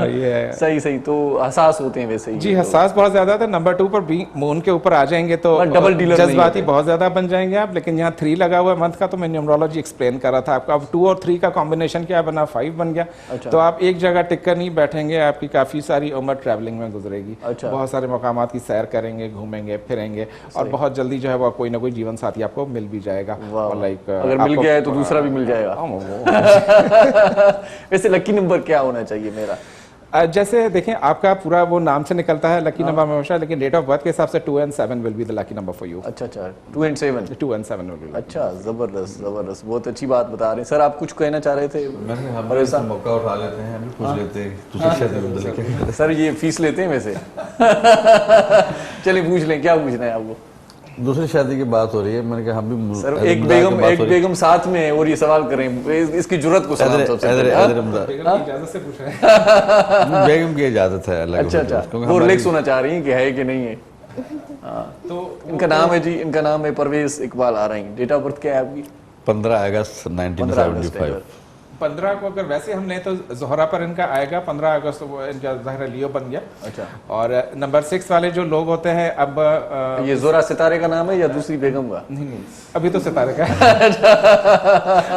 ये सही सही। तो हसास होते हैं वैसे ही जी, हसास बहुत ज्यादा था। नंबर 2 पर मून के ऊपर आ जाएंगे तो डबल डीलर जज्बाती बहुत ज्यादा बन जाएंगे आप। लेकिन यहाँ 3 लगा हुआ है मंथ का, तो मैं न्यूमरोलॉजी एक्सप्लेन कर रहा था आपको। अब 2 और 3 का कॉम्बिनेशन क्या बना 5 बन गया। अच्छा। तो आप एक जगह टिक कर नहीं बैठेंगे, आपकी काफ़ी सारी उम्र ट्रैवलिंग में गुजरेगी। अच्छा। बहुत सारे मकामात की सैर करेंगे, घूमेंगे फिरेंगे, और बहुत जल्दी जो है वो कोई ना कोई जीवन साथी आपको मिल भी जाएगा। और लाइक अगर मिल गया है तो दूसरा भी मिल जाएगा। वैसे लकी नंबर क्या होना चाहिए मेरा? जैसे देखें, आपका पूरा वो नाम से निकलता है लकी नंबर हमेशा, लेकिन डेट ऑफ बर्थ के हिसाब से 2 and 7 will be the lucky number for you. अच्छा, 2 and 7। 2 and 7 will be. अच्छा, जबरदस्त जबरदस्त, बहुत अच्छी बात बता रहे हैं सर। आप कुछ कहना चाह रहे थे? मैंने हम ऐसा मौका उठा लेते हैं, हम पूछ लेते हैं दूसरी शादी में लेके। सर ये फीस लेते हैं वैसे? चलिए पूछ लें, क्या पूछना है आपको? दूसरी शादी की बात हो रही है, मैंने कहा हम भी सर एक बेगम साथ में है और ये सवाल करें, इसकी जुर्रत को सलाम सबसे पहले। इजाजत से पूछ रहे हैं। बेगम की इजाजत है अलग। अच्छा, वो रिलैक्स होना चाह रही हैं कि है कि नहीं है? तो इनका नाम है जी, इनका नाम है परवेज इकबाल आ रही। डेट ऑफ बर्थ क्या है आपकी? 15 अगस्त 1975। 15 को अगर वैसे हम लें तो जोहरा पर इनका आएगा 15 अगस्त, वो इनका ज़ाहिर लियो बन गया। अच्छा। और नंबर 6 वाले जो लोग होते हैं, अब ये जोहरा सितारे का नाम है या दूसरी बेगम का? नहीं, अभी तो सितारे का है।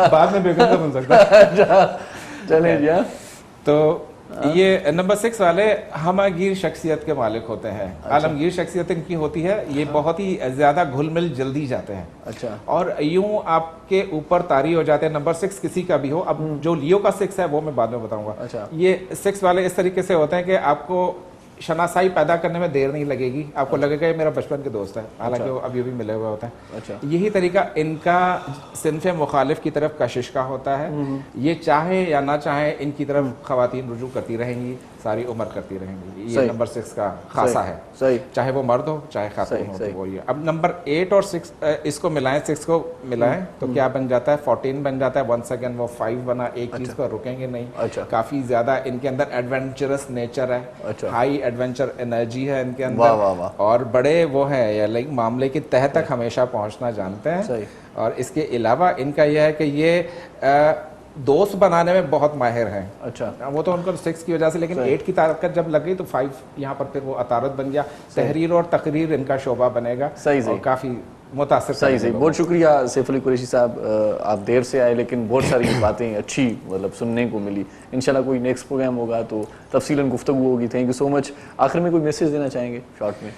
बाद में बेगम का बन सकता है। चले जी। तो ये नंबर 6 वाले हमगीर शख्सियत के मालिक होते हैं। आलमगीर शख्सियत इनकी होती है, ये बहुत ही ज्यादा घुल मिल जल्दी जाते हैं। अच्छा। और यूं आपके ऊपर तारी हो जाते हैं। नंबर 6 किसी का भी हो, अब जो लियो का 6 है वो मैं बाद में बताऊंगा। अच्छा। ये 6 वाले इस तरीके से होते हैं कि आपको शनासाई पैदा करने में देर नहीं लगेगी, आपको लगेगा ये मेरा बचपन के दोस्त है, हालांकि वो अभी भी मिले हुए होते हैं। अच्छा। यही तरीका इनका सिनफ़े मुखालिफ की तरफ कशिश का होता है। ये चाहे या ना चाहे इनकी तरफ ख़वातीन रुजू करती रहेंगी, सारी उम्र करती रहेंगी। ये नंबर 6 का खासा है। सही। चाहे वो मर्द हो चाहे खातून हो, तो वो ये। अब नंबर 8 और 6 इसको मिलाएं, 6 को मिलाएं तो क्या बन जाता है? 14 बन जाता है। वंस अगेन वो 5 बना। एक चीज़ पर रुकेंगे नहीं। अच्छा। काफ़ी ज़्यादा इनके अंदर एडवेंचरस नेचर है। अच्छा। हाई एडवेंचर एनर्जी है इनके अंदर। वाह वाह वाह। और बड़े वो है या लाइक मामले की तह तक हमेशा पहुंचना जानते हैं। सही। और इसके अलावा इनका यह है कि ये दोस्त बनाने में बहुत माहिर हैं। अच्छा। वो तो उनको 6 की वजह से, लेकिन 8 की ताकत जब लग गई तो 5 यहाँ पर फिर वो अतारत बन गया। तहरीर और तकरीर इनका शोबा बनेगा। सही और काफ़ी मुतासिर। सही। बहुत शुक्रिया सैफ अली कुरैशी साहब, आप देर से आए लेकिन बहुत सारी बातें अच्छी मतलब सुनने को मिली। इंशाल्लाह कोई नेक्स्ट प्रोग्राम होगा तो तफसीलन गुफ्तगू होगी। Thank you so much. आखिर में कोई मैसेज देना चाहेंगे शॉर्ट में?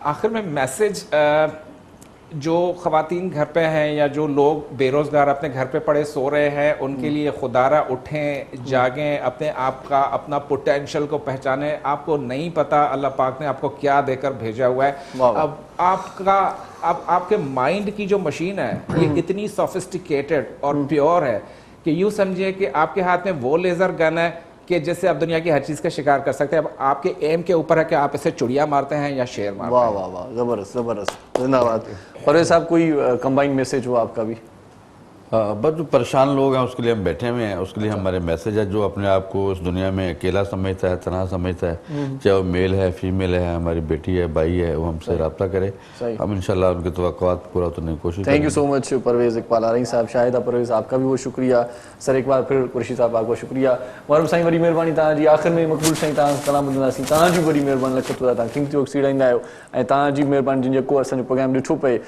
आखिर में मैसेज, जो ख़वातीन घर पे हैं या जो लोग बेरोज़गार अपने घर पे पड़े सो रहे हैं, उनके लिए खुदारा उठें, जागें, अपने आप का अपना पोटेंशियल को पहचानें। आपको नहीं पता अल्लाह पाक ने आपको क्या देकर भेजा हुआ है। अब आपके माइंड की जो मशीन है ये इतनी सोफिस्टिकेटेड और प्योर है कि यूँ समझिए कि आपके हाथ में वो लेज़र गन है कि जिससे आप दुनिया की हर चीज़ का शिकार कर सकते हैं। अब आपके एम के ऊपर है कि आप इसे चिड़िया मारते हैं या शेर मारते हैं। वाह वाह वाह, जबरदस्त जबरदस्त, जिंदाबाद। परवेज साहब कोई कंबाइंड मैसेज हो आपका भी? बस जो परेशान लोग हैं उसके लिए हम बैठे हुए हैं, उसके लिए हमारे मैसेज है। जो अपने आप को इस दुनिया में अकेला समझता है, तनहा समझता है, चाहे वो मेल है फीमेल है, हमारी बेटी है भाई है, वो हमसे रब्ता करे। हम इंशाल्लाह उनके तवक्कुआत पूरा करने की कोशिश। Thank you so much Parvez Iqbal आरई साहब। शाहिदा परवेज आपका भी बहुत शुक्रिया सर। एक बार फिर कुरैशी साहब आपको शुक्रिया। मुहर्रम साईं वरी महिरबानी तव्हांजी। आख़िर में मक़बूल साईं तव्हां कलाम ॿुधंदासीं। तव्हांजी वॾी महिरबानी, लख तुदा तव्हां किंग चौक सीड़ाईंदा आहियो ऐं तव्हांजी महिरबानी जिन जेको असांजो प्रोग्राम ॾिठो पए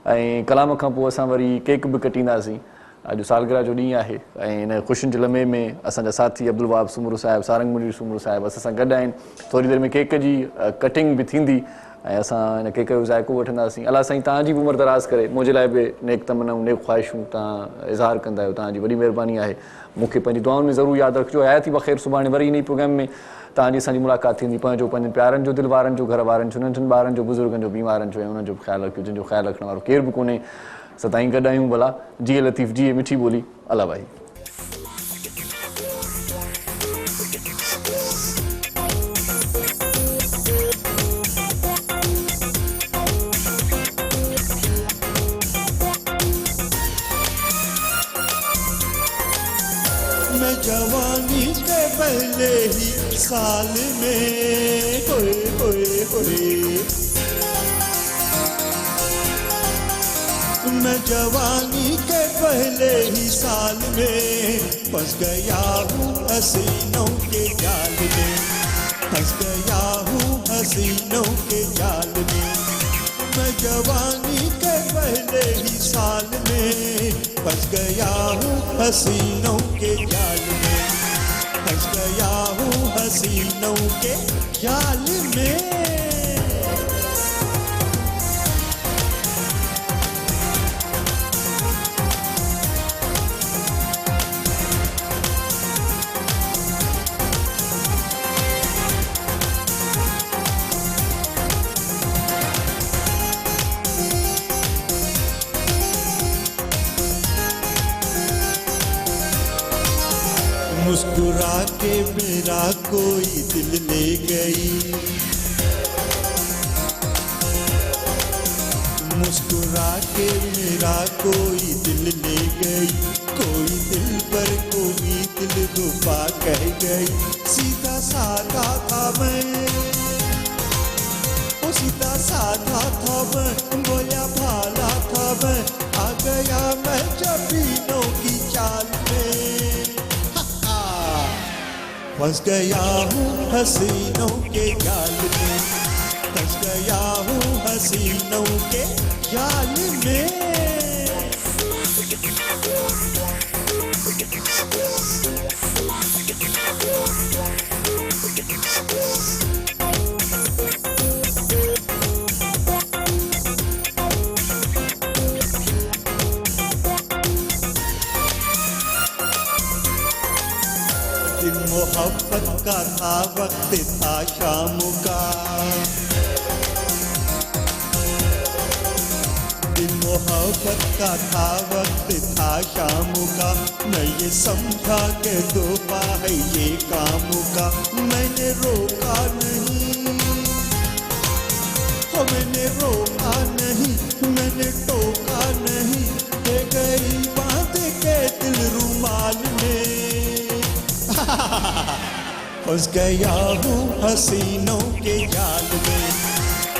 ऐं कलाम खां पोइ असां वरी केक बि कटींदासीं। अॼु सालगिरह जो ॾींहुं आहे ऐं हिन ख़ुशियुनि जे लम्हे में असांजा साथी अब्दुल वहाब सुमरू साहिबु, सारंग मुनीर सुमरू साहिबु असां सां गॾु आहिनि। थोरी देरि में केक जी कटिंग बि थींदी ऐं असां हिन केक जो ज़ाइक़ो वठंदासीं। अलाह साईं तव्हांजी बि उमिरि दराज़ करे, मुंहिंजे लाइ बि नेक तमन्नाऊं नेक ख़्वाहिशूं तव्हां इज़हार कंदा आहियो, तव्हांजी वॾी महिरबानी आहे। मूंखे पंहिंजी दुआउनि में ज़रूरु यादि रखिजो। हयाती बख़ैर। सुभाणे वरी इन प्रोग्राम में तव्हांजी असांजी मुलाक़ात थींदी। पंहिंजो पंहिंजनि प्यारनि जो, दिलि वारनि जो, घर वारनि जो, नंढनि ॿारनि जो, बुज़ुर्गनि जो, बीमारनि जो ऐं उन्हनि जो ख़्यालु रखियो जिन जो ख़्यालु रखण वारो केरु बि कोन्हे। सदाईं गॾु आहियूं भला। जिए लतीफ़ जिए मिठी ॿोली। अला भाई। मैं जवानी के पहले ही साल में होए होए होए, मैं जवानी के पहले ही साल में फंस गया हूँ हसीनों के जाल में, फंस गया हूँ हसीनों के जाल में। मैं जवानी के पहले ही साल में फंस गया हूँ हसीनों के जाल में, फंस गया हूँ हसीनों के जाल में। मुस्कुरा के मेरा कोई दिल ले गई, मुस्कुरा के मेरा कोई दिल ले गई, कोई दिल पर कोई दिल रुबा कह गई। सीधा साधा था मैं, ओ सीधा साधा था मैं, बोया भाला था मैं, आ गया मैं जबीनों की चाल में। फंस गया हूँ हसीनों के जाल में, फंस गया हूँ हसीनों के जाल में। दिन मोहब्बत का था, वक्त था शाम का, दिन मोहब्बत का था, वक्त था शाम का। मैं ये समझा के धोखा है ये काम का, मैंने रोका नहीं, ओ मैंने रोका नहीं, मैंने टोका नहीं, दे गई बात के दिल रुमाल में। फंस गया हूँ हसीनों के जाल में,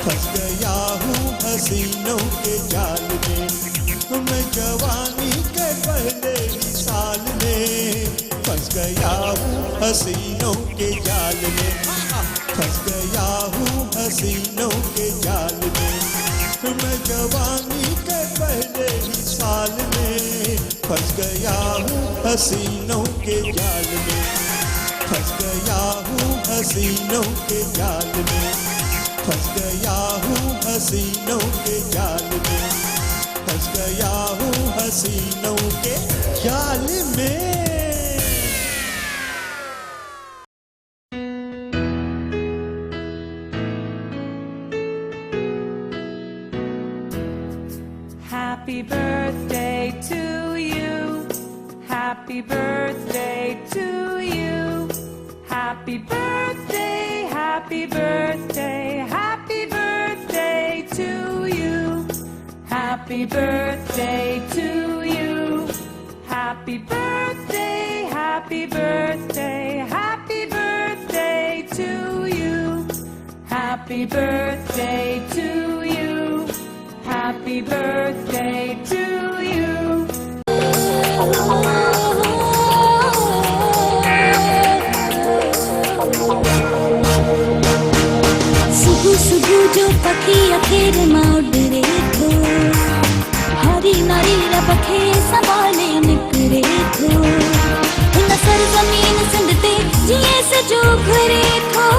फंस गया हूँ हसीनों के जाल में। मैं जवानी के पहले ही साल में फंस गया हूँ हसीनों के जाल में, फंस गया हूँ हसीनों के जाल में। मैं जवानी के पहले ही साल में फंस गया हूँ हसीनों के जाल में, फंस गया हूँ हसीनों के जाल में, फंस गया हूँ हसीनों के जाल में, फंस गया हूँ हसीनों के जाल में। Happy birthday to you, happy birthday to you, happy birthday, happy birthday, happy birthday to you, happy birthday to you, happy birthday, happy birthday, happy birthday to you, happy birthday to you, happy birthday to you. सुबह सुबह जो पखी अखेर माउडरे थो, हरी नारी रबखे संभाले निकरे थो, उन सरजमीन सिंध ते जिए सजो घरे थो।